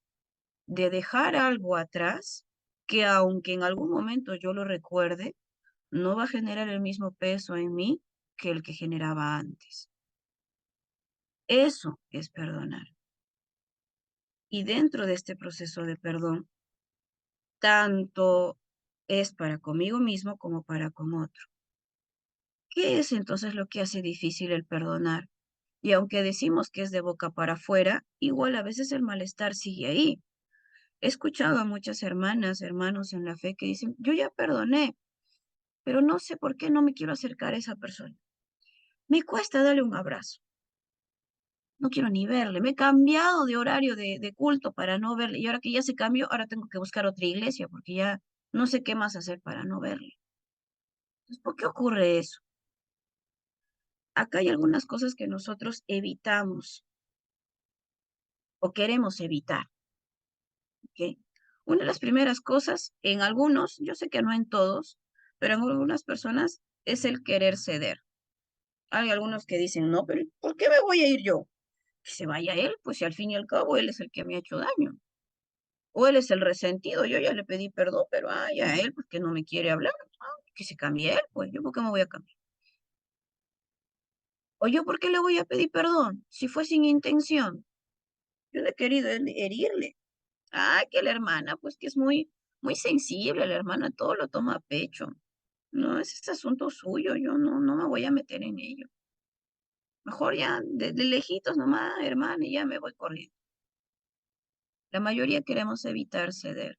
de dejar algo atrás que aunque en algún momento yo lo recuerde, no va a generar el mismo peso en mí que el que generaba antes. Eso es perdonar. Y dentro de este proceso de perdón, tanto es para conmigo mismo como para con otro. ¿Qué es entonces lo que hace difícil el perdonar? Y aunque decimos que es de boca para afuera, igual a veces el malestar sigue ahí. He escuchado a muchas hermanas, hermanos en la fe que dicen, yo ya perdoné, pero no sé por qué no me quiero acercar a esa persona. Me cuesta darle un abrazo. No quiero ni verle. Me he cambiado de horario de culto para no verle. Y ahora que ya se cambió, ahora tengo que buscar otra iglesia porque ya no sé qué más hacer para no verle. Entonces, ¿por qué ocurre eso? Acá hay algunas cosas que nosotros evitamos o queremos evitar. ¿Ok? Una de las primeras cosas, en algunos, yo sé que no en todos, pero en algunas personas es el querer ceder. Hay algunos que dicen, no, pero ¿por qué me voy a ir yo? Que se vaya él, pues si al fin y al cabo él es el que me ha hecho daño. O él es el resentido, yo ya le pedí perdón, pero ya él, pues que no me quiere hablar, que se cambie él, pues yo por qué me voy a cambiar. O yo por qué le voy a pedir perdón si fue sin intención. Yo no he querido herirle. Que la hermana, pues que es muy sensible, la hermana todo lo toma a pecho. No, ese es asunto suyo, yo no me voy a meter en ello. Mejor ya, de lejitos nomás, hermana, y ya me voy corriendo. La mayoría queremos evitar ceder,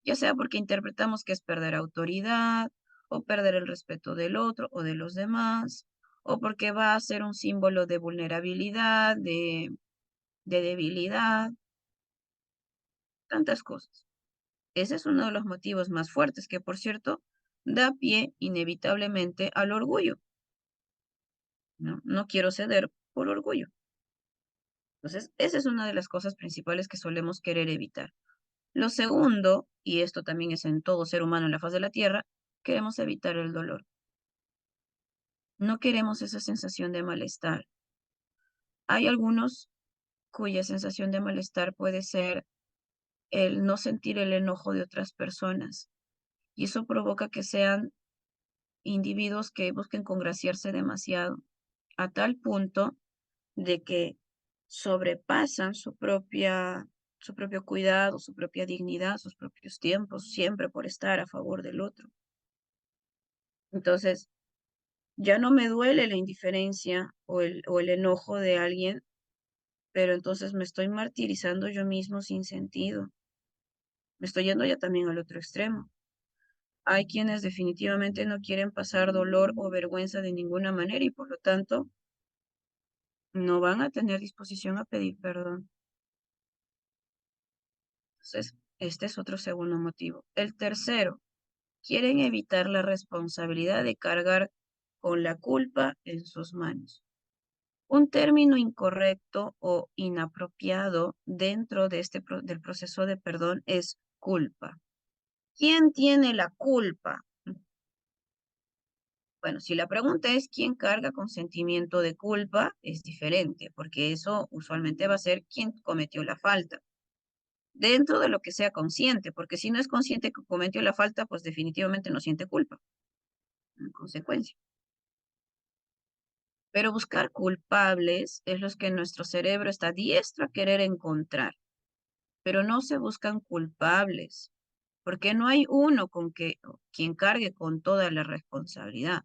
ya sea porque interpretamos que es perder autoridad, o perder el respeto del otro o de los demás, o porque va a ser un símbolo de vulnerabilidad, de debilidad, tantas cosas. Ese es uno de los motivos más fuertes que, por cierto, da pie inevitablemente al orgullo. No quiero ceder por orgullo. Entonces, esa es una de las cosas principales que solemos querer evitar. Lo segundo, y esto también es en todo ser humano en la faz de la Tierra, queremos evitar el dolor. No queremos esa sensación de malestar. Hay algunos cuya sensación de malestar puede ser el no sentir el enojo de otras personas, y eso provoca que sean individuos que busquen congraciarse demasiado, a tal punto de que sobrepasan su propio cuidado, su propia dignidad, sus propios tiempos, siempre por estar a favor del otro. Entonces, ya no me duele la indiferencia o el enojo de alguien, pero entonces me estoy martirizando yo mismo sin sentido. Me estoy yendo ya también al otro extremo. Hay quienes definitivamente no quieren pasar dolor o vergüenza de ninguna manera y por lo tanto no van a tener disposición a pedir perdón. Entonces, este es otro segundo motivo. El tercero, quieren evitar la responsabilidad de cargar con la culpa en sus manos. Un término incorrecto o inapropiado dentro de del proceso de perdón es culpa. ¿Quién tiene la culpa? Bueno, si la pregunta es quién carga con sentimiento de culpa, es diferente, porque eso usualmente va a ser quien cometió la falta, dentro de lo que sea consciente, porque si no es consciente que cometió la falta, pues definitivamente no siente culpa, en consecuencia. Pero buscar culpables es lo que nuestro cerebro está diestro a querer encontrar, pero no se buscan culpables, porque no hay uno con quien cargue con toda la responsabilidad.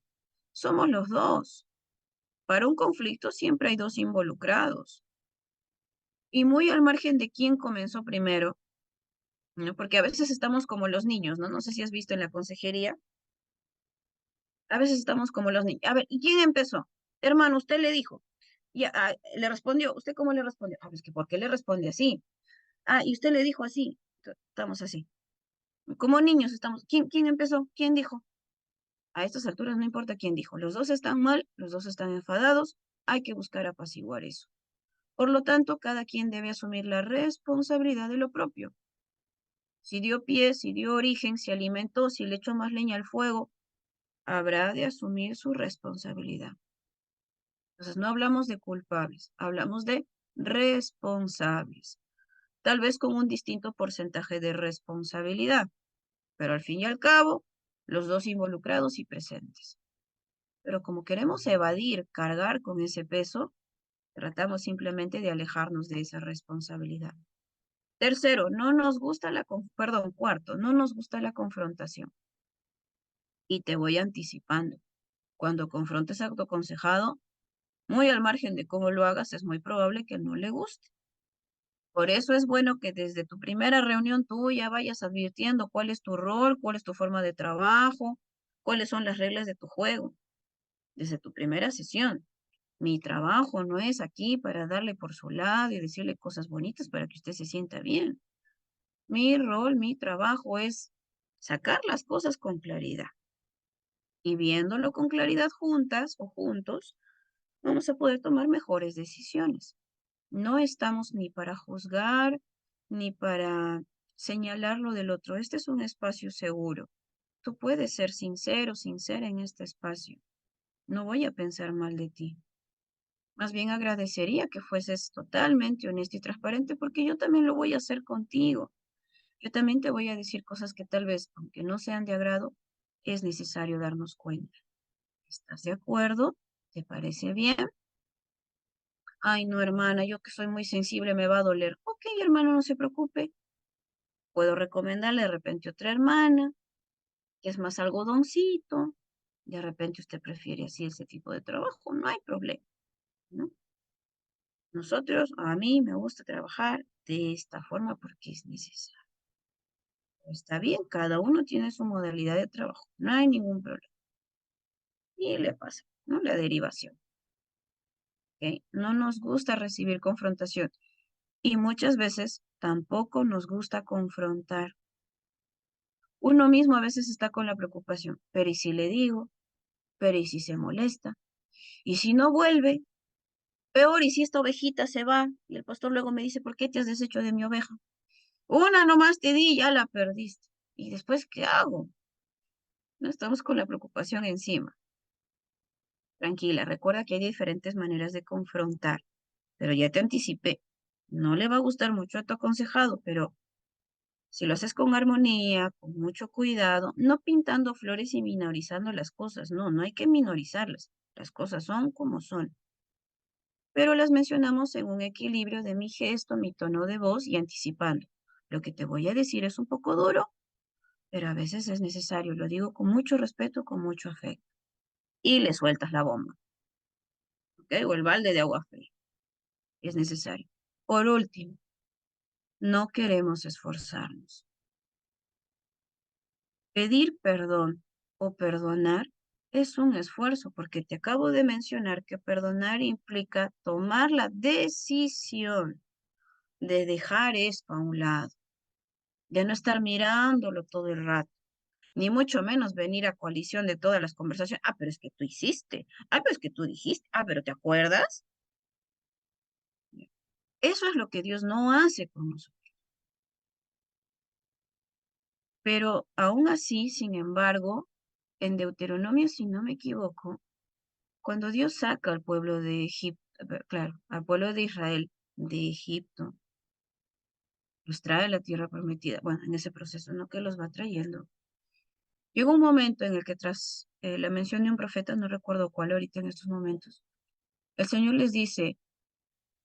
Somos los dos. Para un conflicto siempre hay dos involucrados. Y muy al margen de quién comenzó primero, ¿no? Porque a veces estamos como los niños, ¿no? No sé si has visto en la consejería, a veces estamos como los niños. A ver, ¿y quién empezó? Hermano, usted le dijo. Le respondió. ¿Usted cómo le respondió? Es que ¿por qué le responde así? Y usted le dijo así. Estamos así. Como niños estamos. ¿Quién empezó? ¿Quién dijo? A estas alturas no importa quién dijo. Los dos están mal, los dos están enfadados. Hay que buscar apaciguar eso. Por lo tanto, cada quien debe asumir la responsabilidad de lo propio. Si dio pie, si dio origen, si alimentó, si le echó más leña al fuego, habrá de asumir su responsabilidad. Entonces, no hablamos de culpables, hablamos de responsables, tal vez con un distinto porcentaje de responsabilidad, pero al fin y al cabo, los dos involucrados y presentes. Pero como queremos evadir, cargar con ese peso, tratamos simplemente de alejarnos de esa responsabilidad. Tercero, no nos gusta cuarto, no nos gusta la confrontación. Y te voy anticipando. Cuando confrontes a tu aconsejado, muy al margen de cómo lo hagas, es muy probable que no le guste. Por eso es bueno que desde tu primera reunión tú ya vayas advirtiendo cuál es tu rol, cuál es tu forma de trabajo, cuáles son las reglas de tu juego. Desde tu primera sesión. Mi trabajo no es aquí para darle por su lado y decirle cosas bonitas para que usted se sienta bien. Mi rol, mi trabajo es sacar las cosas con claridad. Y viéndolo con claridad juntas o juntos, vamos a poder tomar mejores decisiones. No estamos ni para juzgar, ni para señalar lo del otro. Este es un espacio seguro. Tú puedes ser sincero, sincera en este espacio. No voy a pensar mal de ti. Más bien agradecería que fueses totalmente honesto y transparente porque yo también lo voy a hacer contigo. Yo también te voy a decir cosas que tal vez, aunque no sean de agrado, es necesario darnos cuenta. ¿Estás de acuerdo? ¿Te parece bien? Ay, no, hermana, yo que soy muy sensible me va a doler. Ok, hermano, no se preocupe. Puedo recomendarle de repente otra hermana, que es más algodoncito. De repente usted prefiere así ese tipo de trabajo, no hay problema, ¿no? Nosotros, a mí me gusta trabajar de esta forma porque es necesario. Está bien, cada uno tiene su modalidad de trabajo, no hay ningún problema. Y le pasa, ¿no? La derivación, ¿ok? No nos gusta recibir confrontación y muchas veces tampoco nos gusta confrontar. Uno mismo a veces está con la preocupación, pero ¿y si le digo? Pero ¿y si se molesta? ¿Y si no vuelve? Peor, ¿y si esta ovejita se va? Y el pastor luego me dice, ¿por qué te has deshecho de mi oveja? Una nomás te di, ya la perdiste. ¿Y después qué hago? No estamos con la preocupación encima. Tranquila, recuerda que hay diferentes maneras de confrontar, pero ya te anticipé. No le va a gustar mucho a tu aconsejado, pero si lo haces con armonía, con mucho cuidado, no pintando flores y minorizando las cosas, no, no hay que minorizarlas. Las cosas son como son, pero las mencionamos en un equilibrio de mi gesto, mi tono de voz y anticipando. Lo que te voy a decir es un poco duro, pero a veces es necesario, lo digo con mucho respeto, con mucho afecto. Y le sueltas la bomba, ¿ok? O el balde de agua fría, es necesario. Por último, no queremos esforzarnos. Pedir perdón o perdonar es un esfuerzo, porque te acabo de mencionar que perdonar implica tomar la decisión de dejar esto a un lado, de no estar mirándolo todo el rato, ni mucho menos venir a coalición de todas las conversaciones. Ah, pero es que tú hiciste. Ah, pero es que tú dijiste. Ah, pero ¿te acuerdas? Eso es lo que Dios no hace con nosotros. Pero aún así, sin embargo, en Deuteronomio, si no me equivoco, cuando Dios saca al pueblo de Egipto, claro, al pueblo de Israel de Egipto, los trae a la tierra prometida, bueno, en ese proceso, ¿no? Que los va trayendo. Llega un momento en el que tras la mención de un profeta, no recuerdo cuál ahorita en estos momentos, el Señor les dice,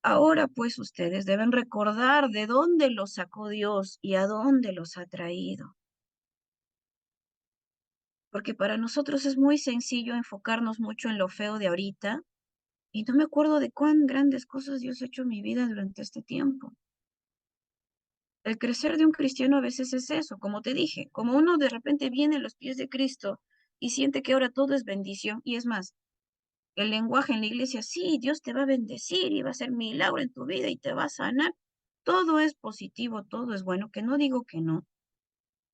ahora pues ustedes deben recordar de dónde los sacó Dios y a dónde los ha traído. Porque para nosotros es muy sencillo enfocarnos mucho en lo feo de ahorita y no me acuerdo de cuán grandes cosas Dios ha hecho en mi vida durante este tiempo. El crecer de un cristiano a veces es eso, como te dije, como uno de repente viene a los pies de Cristo y siente que ahora todo es bendición y es más, el lenguaje en la iglesia, sí, Dios te va a bendecir y va a hacer milagro en tu vida y te va a sanar. Todo es positivo, todo es bueno, que no digo que no,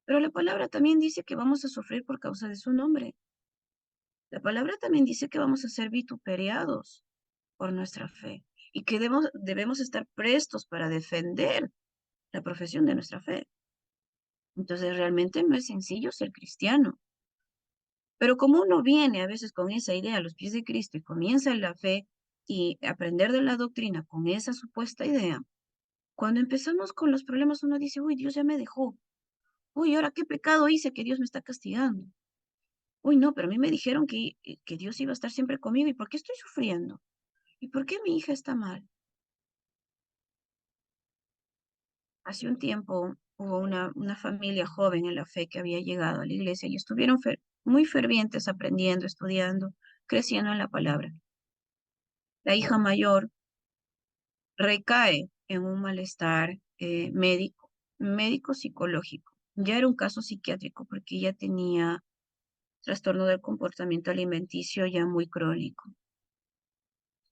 pero la palabra también dice que vamos a sufrir por causa de su nombre. La palabra también dice que vamos a ser vituperiados por nuestra fe y que debemos estar prestos para defender la profesión de nuestra fe. Entonces realmente no es sencillo ser cristiano. Pero como uno viene a veces con esa idea a los pies de Cristo y comienza en la fe y aprender de la doctrina con esa supuesta idea, cuando empezamos con los problemas uno dice, uy, Dios ya me dejó. Uy, ¿ahora qué pecado hice que Dios me está castigando? Uy, no, pero a mí me dijeron que Dios iba a estar siempre conmigo. ¿Y por qué estoy sufriendo? ¿Y por qué mi hija está mal? Hace un tiempo hubo una familia joven en la fe que había llegado a la iglesia y estuvieron muy fervientes aprendiendo, estudiando, creciendo en la palabra. La hija mayor recae en un malestar médico psicológico. Ya era un caso psiquiátrico porque ella tenía trastorno del comportamiento alimenticio ya muy crónico.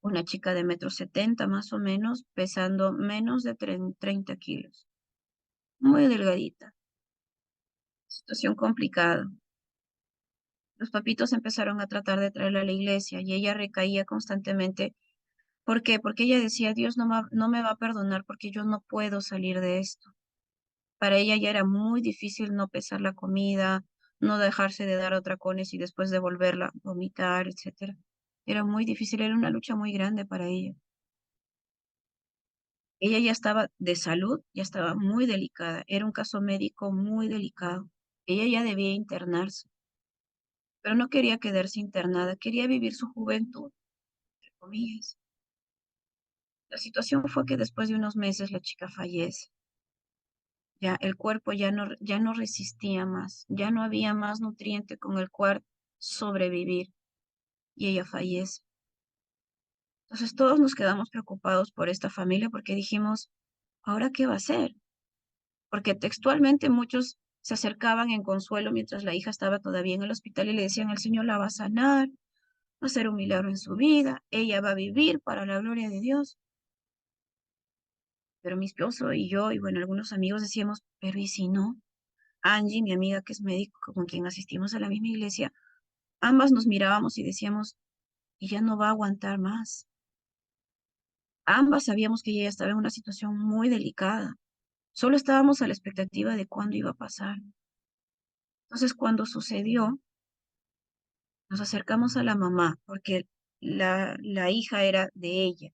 Una chica de 1,70 m más o menos, pesando menos de 30 kilos, muy delgadita, situación complicada. Los papitos empezaron a tratar de traerla a la iglesia y ella recaía constantemente. ¿Por qué? Porque ella decía, Dios no me va a perdonar porque yo no puedo salir de esto. Para ella ya era muy difícil no pesar la comida, no dejarse de dar atracones y después devolverla, vomitar, etcétera. Era muy difícil, era una lucha muy grande para ella. Ella ya estaba de salud, ya estaba muy delicada, era un caso médico muy delicado. Ella ya debía internarse, pero no quería quedarse internada, quería vivir su juventud, entre comillas. La situación fue que después de unos meses la chica fallece. Ya el cuerpo ya no resistía más, ya no había más nutriente con el cual sobrevivir y ella fallece. Entonces todos nos quedamos preocupados por esta familia porque dijimos, ¿ahora qué va a hacer? Porque textualmente muchos se acercaban en consuelo mientras la hija estaba todavía en el hospital y le decían, el Señor la va a sanar, va a hacer un milagro en su vida, ella va a vivir para la gloria de Dios. Pero mi esposo y yo, y bueno, algunos amigos decíamos, pero ¿y si no? Angie, mi amiga que es médico, con quien asistimos a la misma iglesia, ambas nos mirábamos y decíamos, ella no va a aguantar más. Ambas sabíamos que ella ya estaba en una situación muy delicada. Solo estábamos a la expectativa de cuándo iba a pasar. Entonces, cuando sucedió, nos acercamos a la mamá, porque la hija era de ella.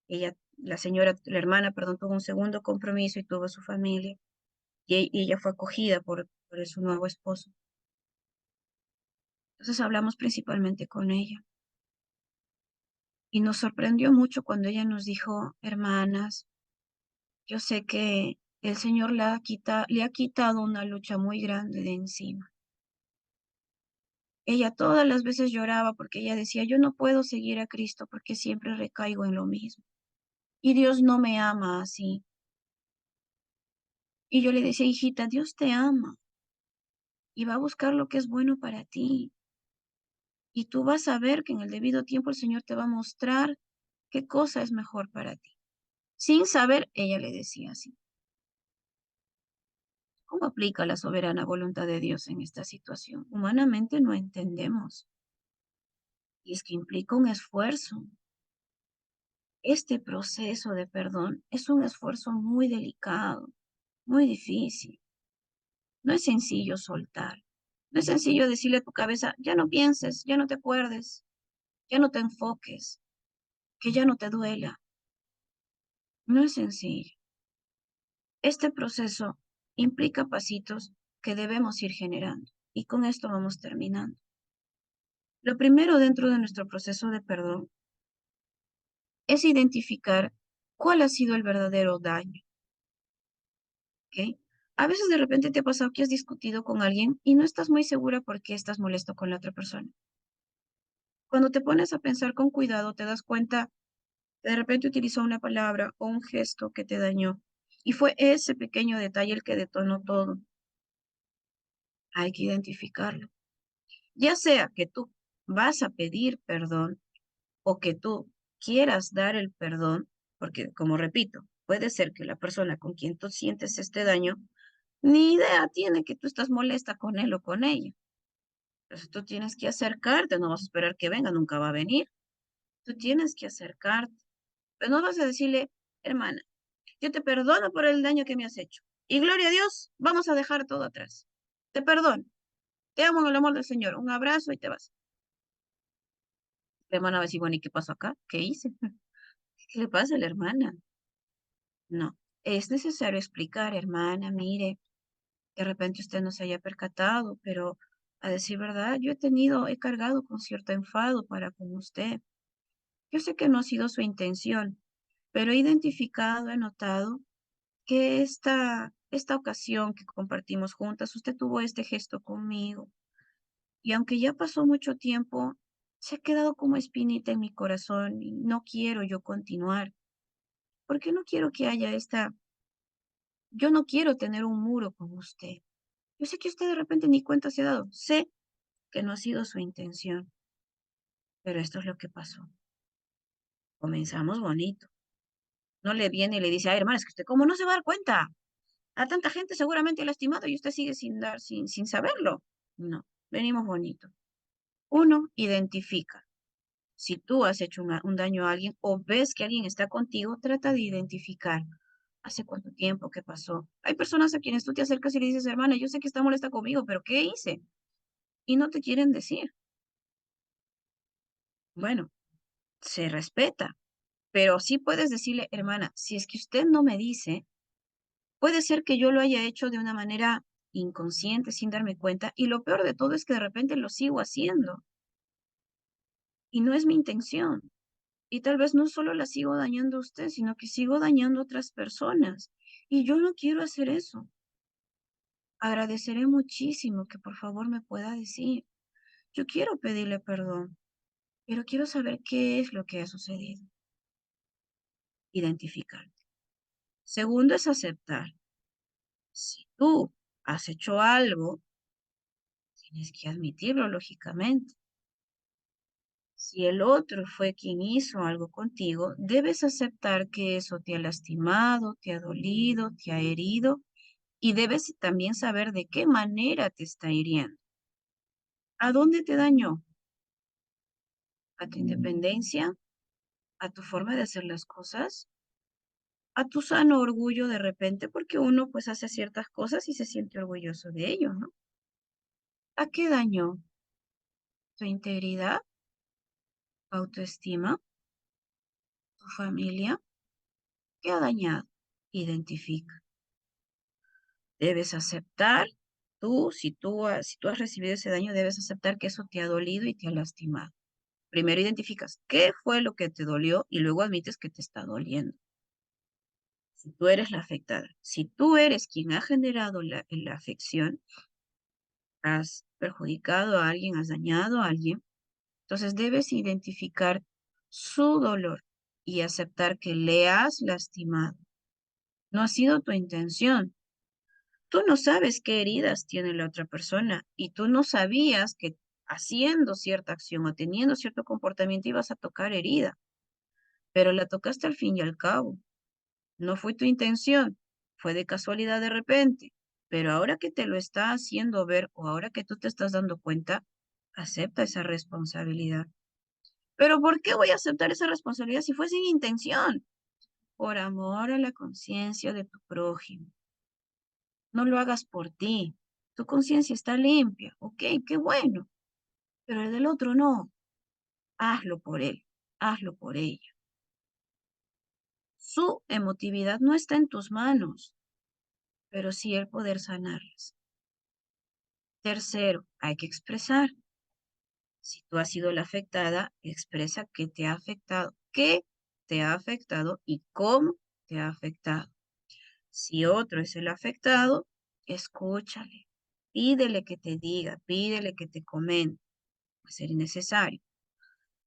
Ella, la señora, la hermana, perdón, tuvo un segundo compromiso y tuvo su familia. Y ella fue acogida por su nuevo esposo. Entonces hablamos principalmente con ella. Y nos sorprendió mucho cuando ella nos dijo, hermanas, yo sé que el Señor le ha quitado una lucha muy grande de encima. Ella todas las veces lloraba porque ella decía, yo no puedo seguir a Cristo porque siempre recaigo en lo mismo. Y Dios no me ama así. Y yo le decía, hijita, Dios te ama y va a buscar lo que es bueno para ti. Y tú vas a ver que en el debido tiempo el Señor te va a mostrar qué cosa es mejor para ti. Sin saber, ella le decía así. ¿Cómo aplica la soberana voluntad de Dios en esta situación? Humanamente no entendemos. Y es que implica un esfuerzo. Este proceso de perdón es un esfuerzo muy delicado, muy difícil. No es sencillo soltar. No es sencillo decirle a tu cabeza, ya no pienses, ya no te acuerdes, ya no te enfoques, que ya no te duela. No es sencillo. Este proceso implica pasitos que debemos ir generando. Y con esto vamos terminando. Lo primero dentro de nuestro proceso de perdón es identificar cuál ha sido el verdadero daño, ¿ok? A veces de repente te ha pasado que has discutido con alguien y no estás muy segura por qué estás molesto con la otra persona. Cuando te pones a pensar con cuidado, te das cuenta que de repente utilizó una palabra o un gesto que te dañó. Y fue ese pequeño detalle el que detonó todo. Hay que identificarlo. Ya sea que tú vas a pedir perdón o que tú quieras dar el perdón, porque como repito, puede ser que la persona con quien tú sientes este daño ni idea tiene que tú estás molesta con él o con ella. Entonces tú tienes que acercarte, no vas a esperar que venga, nunca va a venir. Tú tienes que acercarte, pero no vas a decirle, hermana, yo te perdono por el daño que me has hecho. Y gloria a Dios, vamos a dejar todo atrás. Te perdono, te amo en el amor del Señor. Un abrazo y te vas. La hermana va a decir, bueno, ¿y qué pasó acá? ¿Qué hice? ¿Qué le pasa a la hermana? No, es necesario explicar, hermana, mire, de repente usted no se haya percatado, pero a decir verdad, he cargado con cierto enfado para con usted. Yo sé que no ha sido su intención, pero he identificado, he notado que esta ocasión que compartimos juntas, usted tuvo este gesto conmigo. Y aunque ya pasó mucho tiempo, se ha quedado como espinita en mi corazón y no quiero yo continuar, porque no quiero que haya yo no quiero tener un muro con usted. Yo sé que usted de repente ni cuenta se ha dado, sé que no ha sido su intención, pero esto es lo que pasó. Comenzamos bonito. No le viene y le dice, ay, hermana, es que usted cómo no se va a dar cuenta. A tanta gente seguramente ha lastimado y usted sigue sin saberlo. No, venimos bonito. Uno, identifica. Si tú has hecho un daño a alguien o ves que alguien está contigo, trata de identificar. ¿Hace cuánto tiempo que pasó? Hay personas a quienes tú te acercas y le dices, hermana, yo sé que está molesta conmigo, pero ¿qué hice? Y no te quieren decir. Bueno, se respeta, pero sí puedes decirle, hermana, si es que usted no me dice, puede ser que yo lo haya hecho de una manera inconsciente, sin darme cuenta, y lo peor de todo es que de repente lo sigo haciendo, y no es mi intención. Y tal vez no solo la sigo dañando a usted, sino que sigo dañando a otras personas. Y yo no quiero hacer eso. Agradeceré muchísimo que por favor me pueda decir. Yo quiero pedirle perdón, pero quiero saber qué es lo que ha sucedido. Identificar. Segundo es aceptar. Si tú has hecho algo, tienes que admitirlo, lógicamente. Si el otro fue quien hizo algo contigo, debes aceptar que eso te ha lastimado, te ha dolido, te ha herido y debes también saber de qué manera te está hiriendo. ¿A dónde te dañó? ¿A tu independencia? ¿A tu forma de hacer las cosas? ¿A tu sano orgullo de repente? Porque uno pues hace ciertas cosas y se siente orgulloso de ello, ¿no? ¿A qué dañó? ¿Tu integridad? ¿Tu autoestima? ¿Tu familia? ¿Qué ha dañado? Identifica. Debes aceptar, si tú has recibido ese daño, debes aceptar que eso te ha dolido y te ha lastimado. Primero identificas qué fue lo que te dolió y luego admites que te está doliendo. Si tú eres la afectada, si tú eres quien ha generado la afección, has perjudicado a alguien, has dañado a alguien, entonces debes identificar su dolor y aceptar que le has lastimado. No ha sido tu intención. Tú no sabes qué heridas tiene la otra persona y tú no sabías que haciendo cierta acción o teniendo cierto comportamiento ibas a tocar herida, pero la tocaste al fin y al cabo. No fue tu intención, fue de casualidad de repente, pero ahora que te lo está haciendo ver o ahora que tú te estás dando cuenta, acepta esa responsabilidad. Pero ¿por qué voy a aceptar esa responsabilidad si fue sin intención? Por amor a la conciencia de tu prójimo. No lo hagas por ti. Tu conciencia está limpia, ok, qué bueno, pero el del otro no. Hazlo por él, hazlo por ella. Su emotividad no está en tus manos, pero sí el poder sanarlas. Tercero, hay que expresar. Si tú has sido la afectada, expresa qué te ha afectado y cómo te ha afectado. Si otro es el afectado, escúchale, pídele que te diga, pídele que te comente, va a ser innecesario.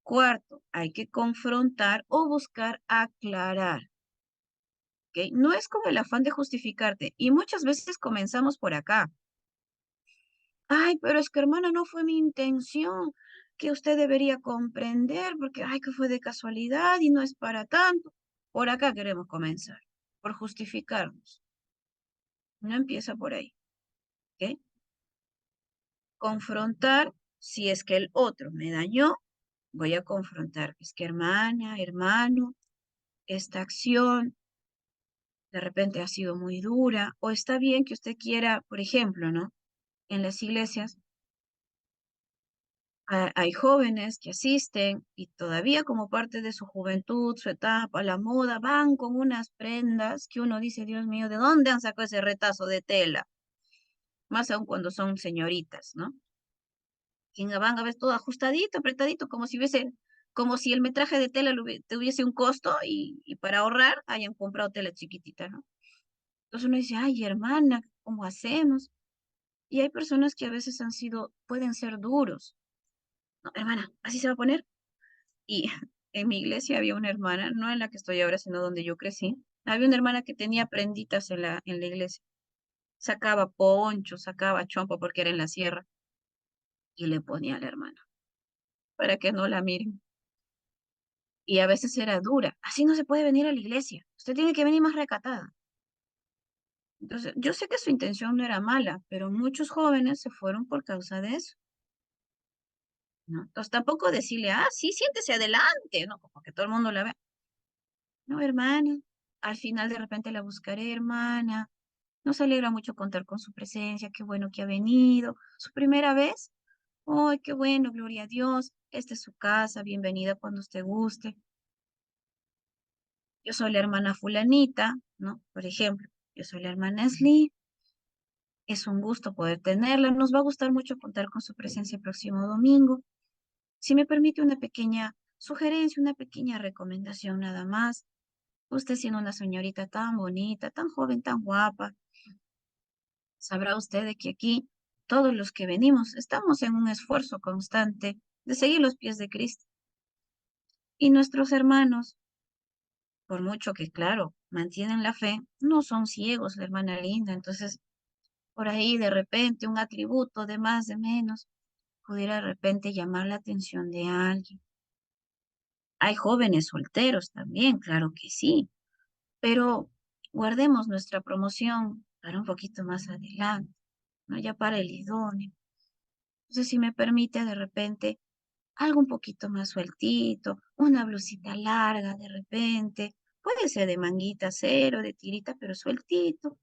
Cuarto, hay que confrontar o buscar aclarar, ¿ok? No es con el afán de justificarte y muchas veces comenzamos por acá. Ay, pero es que hermana, no fue mi intención, que usted debería comprender, porque ay, que fue de casualidad y no es para tanto. Por acá queremos comenzar, por justificarnos. No empieza por ahí, ¿ok? Confrontar, si es que el otro me dañó, voy a confrontar. Es que hermana, hermano, esta acción de repente ha sido muy dura, o está bien que usted quiera, por ejemplo, ¿no? En las iglesias hay jóvenes que asisten y todavía como parte de su juventud, su etapa, la moda, van con unas prendas que uno dice, Dios mío, ¿de dónde han sacado ese retazo de tela? Más aún cuando son señoritas, ¿no? Que van a ver todo ajustadito, apretadito, como si el metraje de tela tuviese un costo y para ahorrar hayan comprado tela chiquitita, ¿no? Entonces uno dice, ay, hermana, ¿cómo hacemos? Y hay personas que a veces pueden ser duros. No, hermana, ¿así se va a poner? Y en mi iglesia había una hermana, no en la que estoy ahora, sino donde yo crecí. Había una hermana que tenía prenditas en la iglesia. Sacaba poncho, sacaba chompa porque era en la sierra y le ponía a la hermana para que no la miren. Y a veces era dura. Así no se puede venir a la iglesia. Usted tiene que venir más recatada. Entonces, yo sé que su intención no era mala, pero muchos jóvenes se fueron por causa de eso, ¿no? Entonces, tampoco decirle, ah, sí, siéntese adelante, ¿no? Como que todo el mundo la ve. No, hermana, al final de repente la buscaré, hermana. Nos alegra mucho contar con su presencia, qué bueno que ha venido. ¿Su primera vez? ¡Ay, qué bueno, gloria a Dios! esta es su casa, bienvenida cuando usted guste. Yo soy la hermana fulanita, ¿no? Por ejemplo, yo soy la hermana Sly. Es un gusto poder tenerla. Nos va a gustar mucho contar con su presencia el próximo domingo. Si me permite una pequeña sugerencia, una pequeña recomendación nada más. Usted siendo una señorita tan bonita, tan joven, tan guapa, sabrá usted de que aquí todos los que venimos estamos en un esfuerzo constante de seguir los pies de Cristo. Y nuestros hermanos, por mucho que, claro, mantienen la fe, no son ciegos, la hermana linda. Entonces, por ahí de repente un atributo de más, de menos, pudiera de repente llamar la atención de alguien. Hay jóvenes solteros también, claro que sí, pero guardemos nuestra promoción para un poquito más adelante, ¿no? Ya para el idóneo. Entonces, si me permite de repente algo un poquito más sueltito, una blusita larga de repente, puede ser de manguita cero, de tirita, pero sueltito.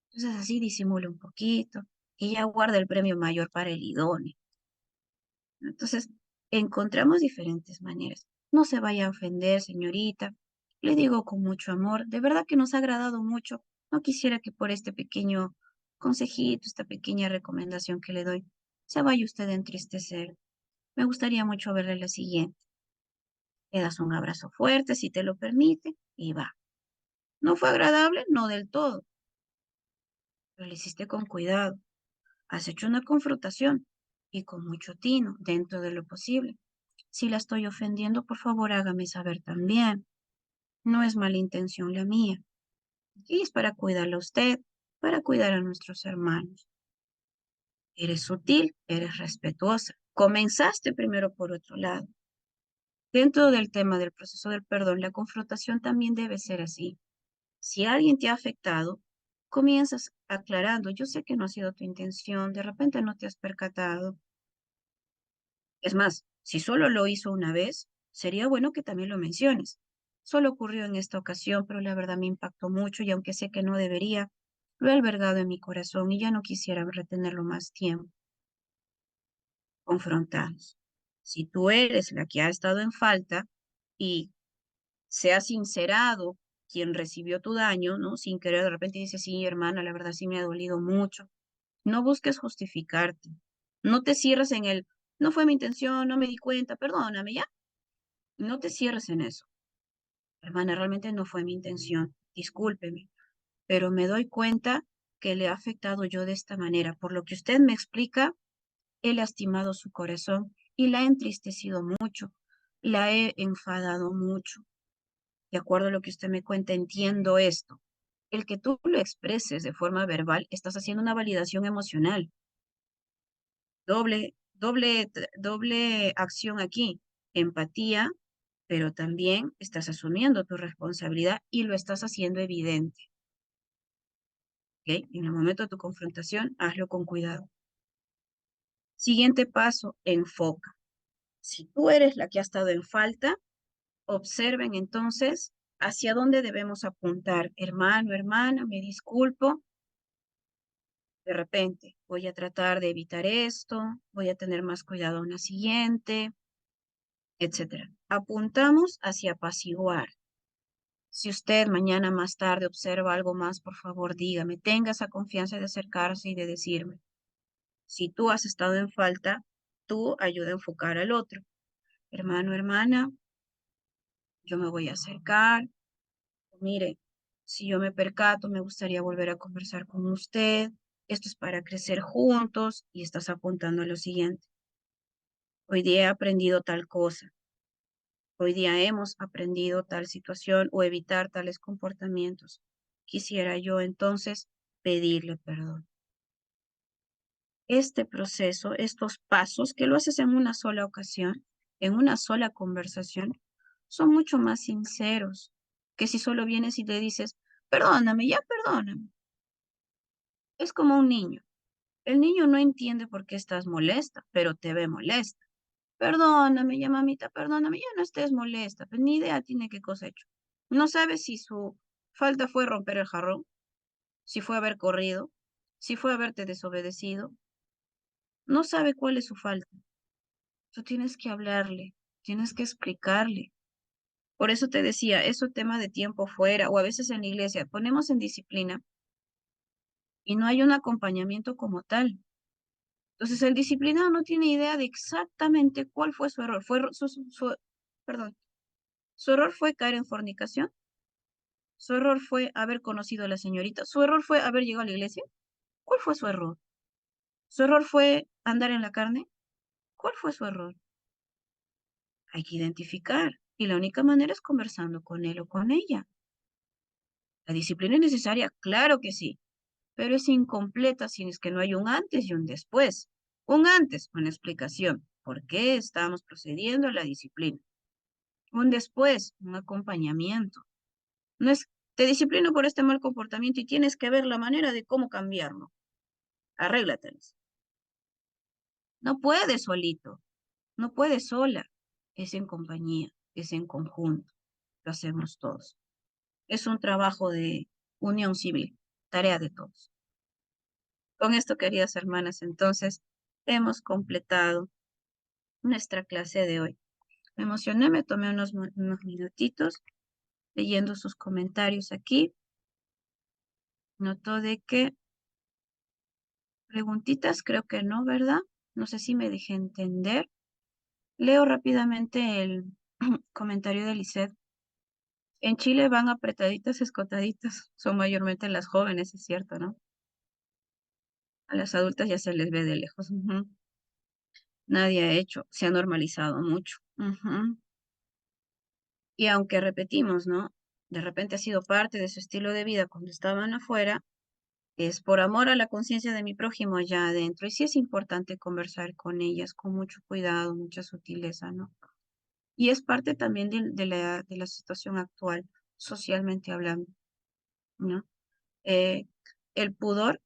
Entonces así disimula un poquito y ya guarda el premio mayor para el idóneo. Entonces, encontramos diferentes maneras. No se vaya a ofender, señorita. Le digo con mucho amor, de verdad que nos ha agradado mucho. No quisiera que por este pequeño consejito, esta pequeña recomendación que le doy, se vaya usted a entristecer. Me gustaría mucho verle la siguiente. Le das un abrazo fuerte, si te lo permite, y va. ¿No fue agradable? No del todo, pero lo hiciste con cuidado. Has hecho una confrontación y con mucho tino, dentro de lo posible. Si la estoy ofendiendo, por favor, hágame saber también. No es mala intención la mía. Y es para cuidarla a usted, para cuidar a nuestros hermanos. Eres sutil, eres respetuosa. Comenzaste primero por otro lado. Dentro del tema del proceso del perdón, la confrontación también debe ser así. Si alguien te ha afectado, comienzas aclarando, yo sé que no ha sido tu intención, de repente no te has percatado. Es más, si solo lo hizo una vez, sería bueno que también lo menciones. Solo ocurrió en esta ocasión, pero la verdad me impactó mucho y aunque sé que no debería, lo he albergado en mi corazón y ya no quisiera retenerlo más tiempo. Confrontados. Si tú eres la que ha estado en falta y se ha sincerado quien recibió tu daño, ¿no? Sin querer, de repente dice, sí, hermana, la verdad sí me ha dolido mucho. No busques justificarte. No te cierres en el, no fue mi intención, no me di cuenta, perdóname, ¿ya? No te cierres en eso. Hermana, realmente no fue mi intención. Discúlpeme, pero me doy cuenta que le ha afectado yo de esta manera. Por lo que usted me explica, he lastimado su corazón y la he entristecido mucho, la he enfadado mucho. De acuerdo a lo que usted me cuenta, entiendo esto. El que tú lo expreses de forma verbal, estás haciendo una validación emocional. Doble acción aquí. Empatía, pero también estás asumiendo tu responsabilidad y lo estás haciendo evidente. ¿Ok? En el momento de tu confrontación, hazlo con cuidado. Siguiente paso, enfoca. Si tú eres la que ha estado en falta, observen entonces hacia dónde debemos apuntar. Hermano, hermana, me disculpo. De repente, voy a tratar de evitar esto, voy a tener más cuidado en la siguiente, etcétera. Apuntamos hacia apaciguar. Si usted mañana más tarde observa algo más, por favor, dígame. Tenga esa confianza de acercarse y de decirme. Si tú has estado en falta, tú ayuda a enfocar al otro. Hermano, hermana, yo me voy a acercar. Mire, si yo me percato, me gustaría volver a conversar con usted. Esto es para crecer juntos y estás apuntando a lo siguiente. Hoy día he aprendido tal cosa. Hoy día hemos aprendido tal situación o evitar tales comportamientos. Quisiera yo entonces pedirle perdón. Este proceso, estos pasos que lo haces en una sola ocasión, en una sola conversación, son mucho más sinceros que si solo vienes y le dices, perdóname, ya perdóname. Es como un niño. El niño no entiende por qué estás molesta, pero te ve molesta. Perdóname, ya mamita, perdóname, ya no estés molesta, pues ni idea tiene qué cosa hecho. No sabe si su falta fue romper el jarrón, si fue haber corrido, si fue haberte desobedecido, no sabe cuál es su falta. Tú tienes que hablarle, tienes que explicarle. Por eso te decía, eso tema de tiempo fuera o a veces en la iglesia, ponemos en disciplina y no hay un acompañamiento como tal. Entonces el disciplinado no tiene idea de exactamente cuál fue su error. Perdón, su error fue caer en fornicación, su error fue haber conocido a la señorita, su error fue haber llegado a la iglesia. ¿Cuál fue su error? ¿Su error fue andar en la carne? ¿Cuál fue su error? Hay que identificar y la única manera es conversando con él o con ella. ¿La disciplina es necesaria? Claro que sí, pero es incompleta si es que no hay un antes y un después. Un antes, una explicación. ¿Por qué estamos procediendo a la disciplina? Un después, un acompañamiento. No es, te disciplino por este mal comportamiento y tienes que ver la manera de cómo cambiarlo. Arréglatelas. No puedes solito, no puedes sola. Es en compañía, es en conjunto. Lo hacemos todos. Es un trabajo de unión civil, tarea de todos. Con esto, queridas hermanas, entonces hemos completado nuestra clase de hoy. Me emocioné, me tomé unos minutitos leyendo sus comentarios aquí. Noto de que preguntitas, creo que no, ¿verdad? No sé si me dejé entender. Leo rápidamente el comentario de Lisette. En Chile van apretaditas, escotaditas. Son mayormente las jóvenes, es cierto, ¿no? A las adultas ya se les ve de lejos. Ujú. Nadie ha hecho, se ha normalizado mucho. Ujú. Y aunque repetimos, ¿no? De repente ha sido parte de su estilo de vida cuando estaban afuera, es por amor a la conciencia de mi prójimo allá adentro. Y sí es importante conversar con ellas con mucho cuidado, mucha sutileza, ¿no? Y es parte también de la situación actual, socialmente hablando, ¿no? Eh, el pudor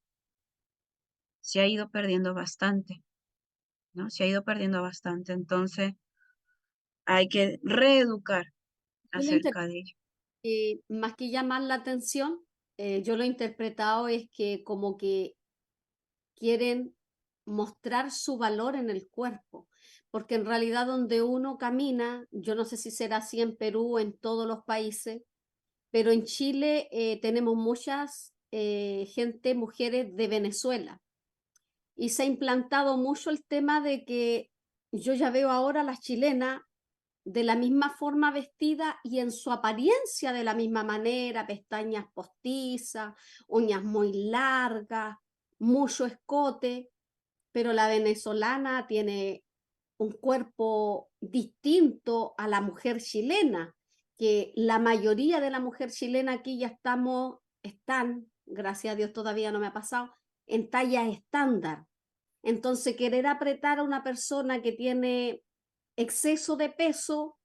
se ha ido perdiendo bastante, ¿no? Se ha ido perdiendo bastante. Entonces, hay que reeducar Yo lo acerca de ello. más que llamar la atención, yo lo he interpretado es que como que quieren mostrar su valor en el cuerpo, porque en realidad donde uno camina, yo no sé si será así en Perú, en todos los países, pero en Chile tenemos muchas gente, mujeres de Venezuela, y se ha implantado mucho el tema de que yo ya veo ahora a las chilenas de la misma forma vestida y en su apariencia de la misma manera, pestañas postizas, uñas muy largas, mucho escote, pero la venezolana tiene un cuerpo distinto a la mujer chilena, que la mayoría de la mujer chilena aquí ya están, gracias a Dios todavía no me ha pasado, en talla estándar. Entonces, querer apretar a una persona que tiene exceso de peso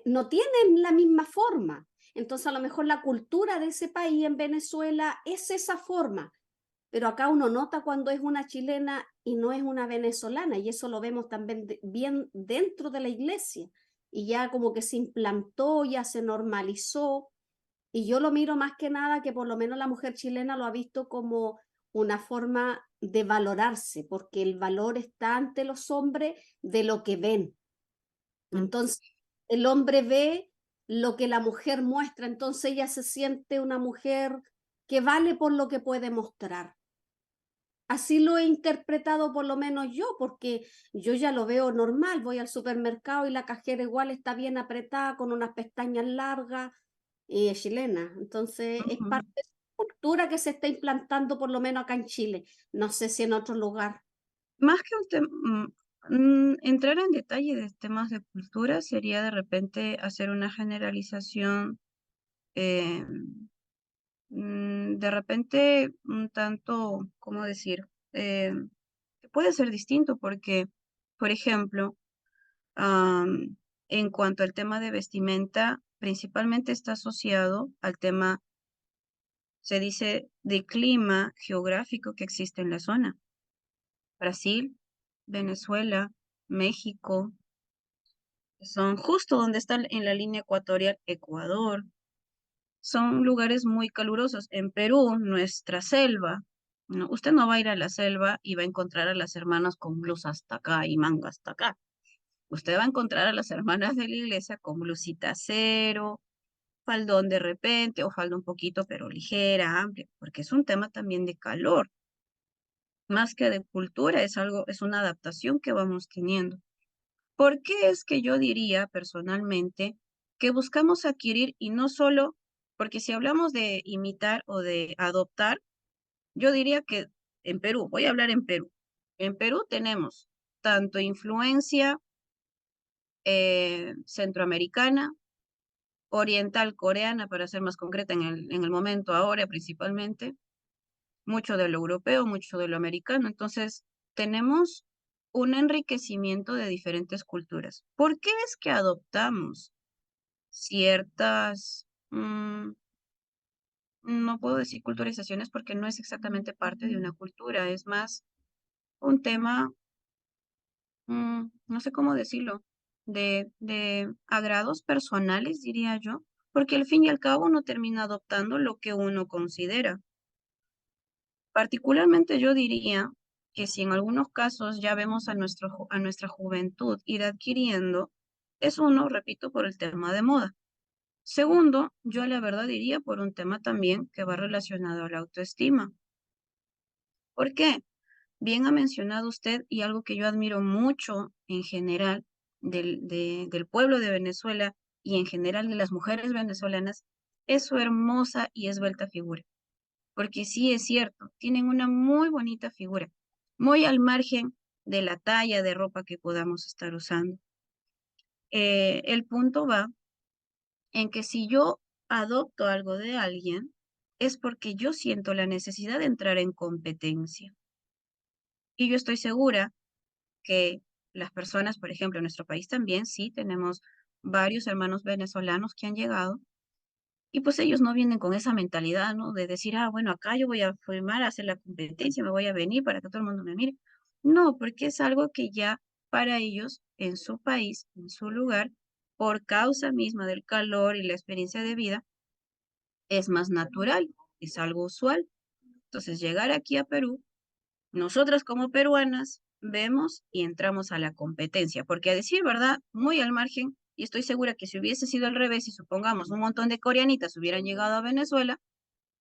no tienen la misma forma. Entonces, a lo mejor la cultura de ese país en Venezuela es esa forma, pero acá uno nota cuando es una chilena y no es una venezolana, y eso lo vemos también bien dentro de la iglesia, y ya como que se implantó, ya se normalizó, y yo lo miro más que nada que por lo menos la mujer chilena lo ha visto como una forma de valorarse, porque el valor está ante los hombres de lo que ven. Mm. Entonces, el hombre ve lo que la mujer muestra, entonces ella se siente una mujer que vale por lo que puede mostrar. Así lo he interpretado por lo menos yo, porque yo ya lo veo normal, voy al supermercado y la cajera igual está bien apretada, con unas pestañas largas y es chilena. Entonces, es Ujú. parte de la cultura que se está implantando por lo menos acá en Chile. No sé si en otro lugar. Más que un tema, entrar en detalle de temas de cultura sería de repente hacer una generalización, eh, de repente un tanto, ¿cómo decir? Eh, que puede ser distinto porque, por ejemplo, en cuanto al tema de vestimenta, principalmente está asociado al tema, se dice, de clima geográfico que existe en la zona. Brasil, Venezuela, México, son justo donde están en la línea ecuatorial, Ecuador. Son lugares muy calurosos. En Perú, nuestra selva, ¿no? Usted no va a ir a la selva y va a encontrar a las hermanas con blusa hasta acá y manga hasta acá. Usted va a encontrar a las hermanas de la iglesia con blusita cero, faldón de repente, o falda un poquito, pero ligera, amplia, porque es un tema también de calor, más que de cultura, es algo, es una adaptación que vamos teniendo. ¿Por qué es que yo diría personalmente que buscamos adquirir y no solo, porque si hablamos de imitar o de adoptar, yo diría que en Perú, voy a hablar en Perú. En Perú tenemos tanto influencia centroamericana, oriental coreana, para ser más concreta en el momento ahora principalmente, mucho de lo europeo, mucho de lo americano. Entonces, tenemos un enriquecimiento de diferentes culturas. ¿Por qué es que adoptamos ciertas, no puedo decir culturalizaciones porque no es exactamente parte de una cultura, es más un tema, no sé cómo decirlo, de agrados personales, diría yo, porque al fin y al cabo uno termina adoptando lo que uno considera. Particularmente yo diría que si en algunos casos ya vemos a a nuestra juventud ir adquiriendo, es uno, repito, por el tema de moda. Segundo, yo la verdad diría por un tema también que va relacionado a la autoestima. ¿Por qué? Bien ha mencionado usted y algo que yo admiro mucho en general del pueblo de Venezuela y en general de las mujeres venezolanas es su hermosa y esbelta figura. Porque sí es cierto, tienen una muy bonita figura, muy al margen de la talla de ropa que podamos estar usando. El punto va en que si yo adopto algo de alguien, es porque yo siento la necesidad de entrar en competencia. Y yo estoy segura que las personas, por ejemplo, en nuestro país también, sí, tenemos varios hermanos venezolanos que han llegado y pues ellos no vienen con esa mentalidad, ¿no? De decir, ah, bueno, acá yo voy a formar, a hacer la competencia, me voy a venir para que todo el mundo me mire. No, porque es algo que ya para ellos, en su país, en su lugar, por causa misma del calor y la experiencia de vida, es más natural, es algo usual. Entonces, llegar aquí a Perú, nosotras como peruanas vemos y entramos a la competencia, porque a decir verdad, muy al margen, y estoy segura que si hubiese sido al revés y supongamos un montón de coreanitas hubieran llegado a Venezuela,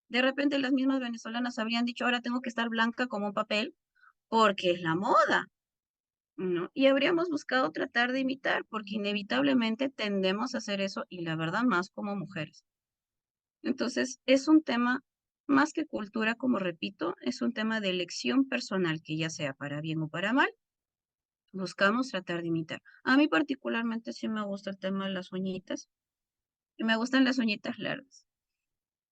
de repente las mismas venezolanas habrían dicho, ahora tengo que estar blanca como un papel, porque es la moda, ¿no? Y habríamos buscado tratar de imitar, porque inevitablemente tendemos a hacer eso, y la verdad más como mujeres. Entonces, es un tema más que cultura, como repito, es un tema de elección personal, que ya sea para bien o para mal, buscamos tratar de imitar. A mí particularmente sí me gusta el tema de las uñitas, y me gustan las uñitas largas,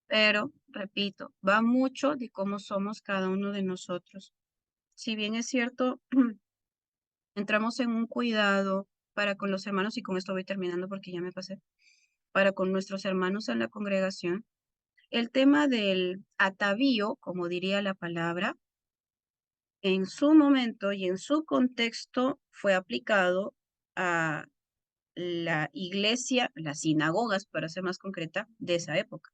pero, repito, va mucho de cómo somos cada uno de nosotros. Si bien es cierto, entramos en un cuidado para con los hermanos, y con esto voy terminando porque ya me pasé, para con nuestros hermanos en la congregación, el tema del atavío, como diría la palabra, en su momento y en su contexto fue aplicado a la iglesia, las sinagogas, para ser más concreta, de esa época.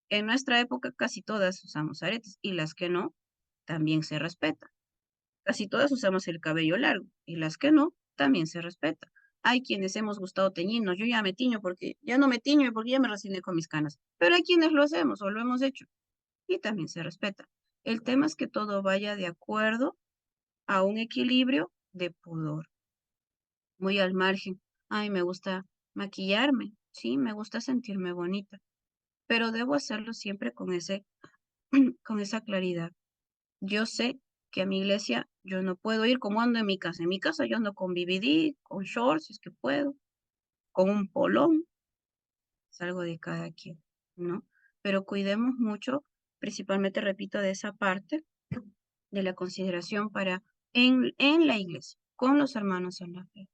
En nuestra época casi todas usamos aretes y las que no, también se respeta. Casi todas usamos el cabello largo y las que no, también se respeta. Hay quienes hemos gustado teñirnos, yo ya me tiño porque ya no me tiño porque ya me resigné con mis canas, pero hay quienes lo hacemos o lo hemos hecho y también se respeta. El tema es que todo vaya de acuerdo a un equilibrio de pudor, muy al margen. Ay, me gusta maquillarme, sí, me gusta sentirme bonita, pero debo hacerlo siempre con con esa claridad. Yo sé que a mi iglesia yo no puedo ir como ando en mi casa. En mi casa yo ando con BBD, con shorts, si es que puedo, con un polón, es algo de cada quien, ¿no? Pero cuidemos mucho, principalmente, repito, de esa parte de la consideración para en la iglesia, con los hermanos en la fe,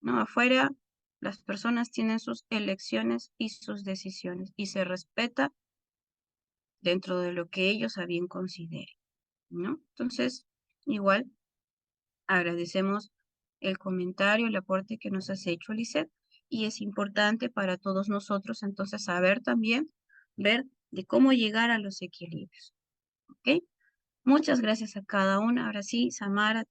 ¿no? Afuera, las personas tienen sus elecciones y sus decisiones y se respeta dentro de lo que ellos a bien consideren, ¿no? Entonces, igual, agradecemos el comentario, el aporte que nos has hecho, Lisette, y es importante para todos nosotros entonces saber también, ver de cómo llegar a los equilibrios, ¿ok? Muchas gracias a cada una. Ahora sí, Samara.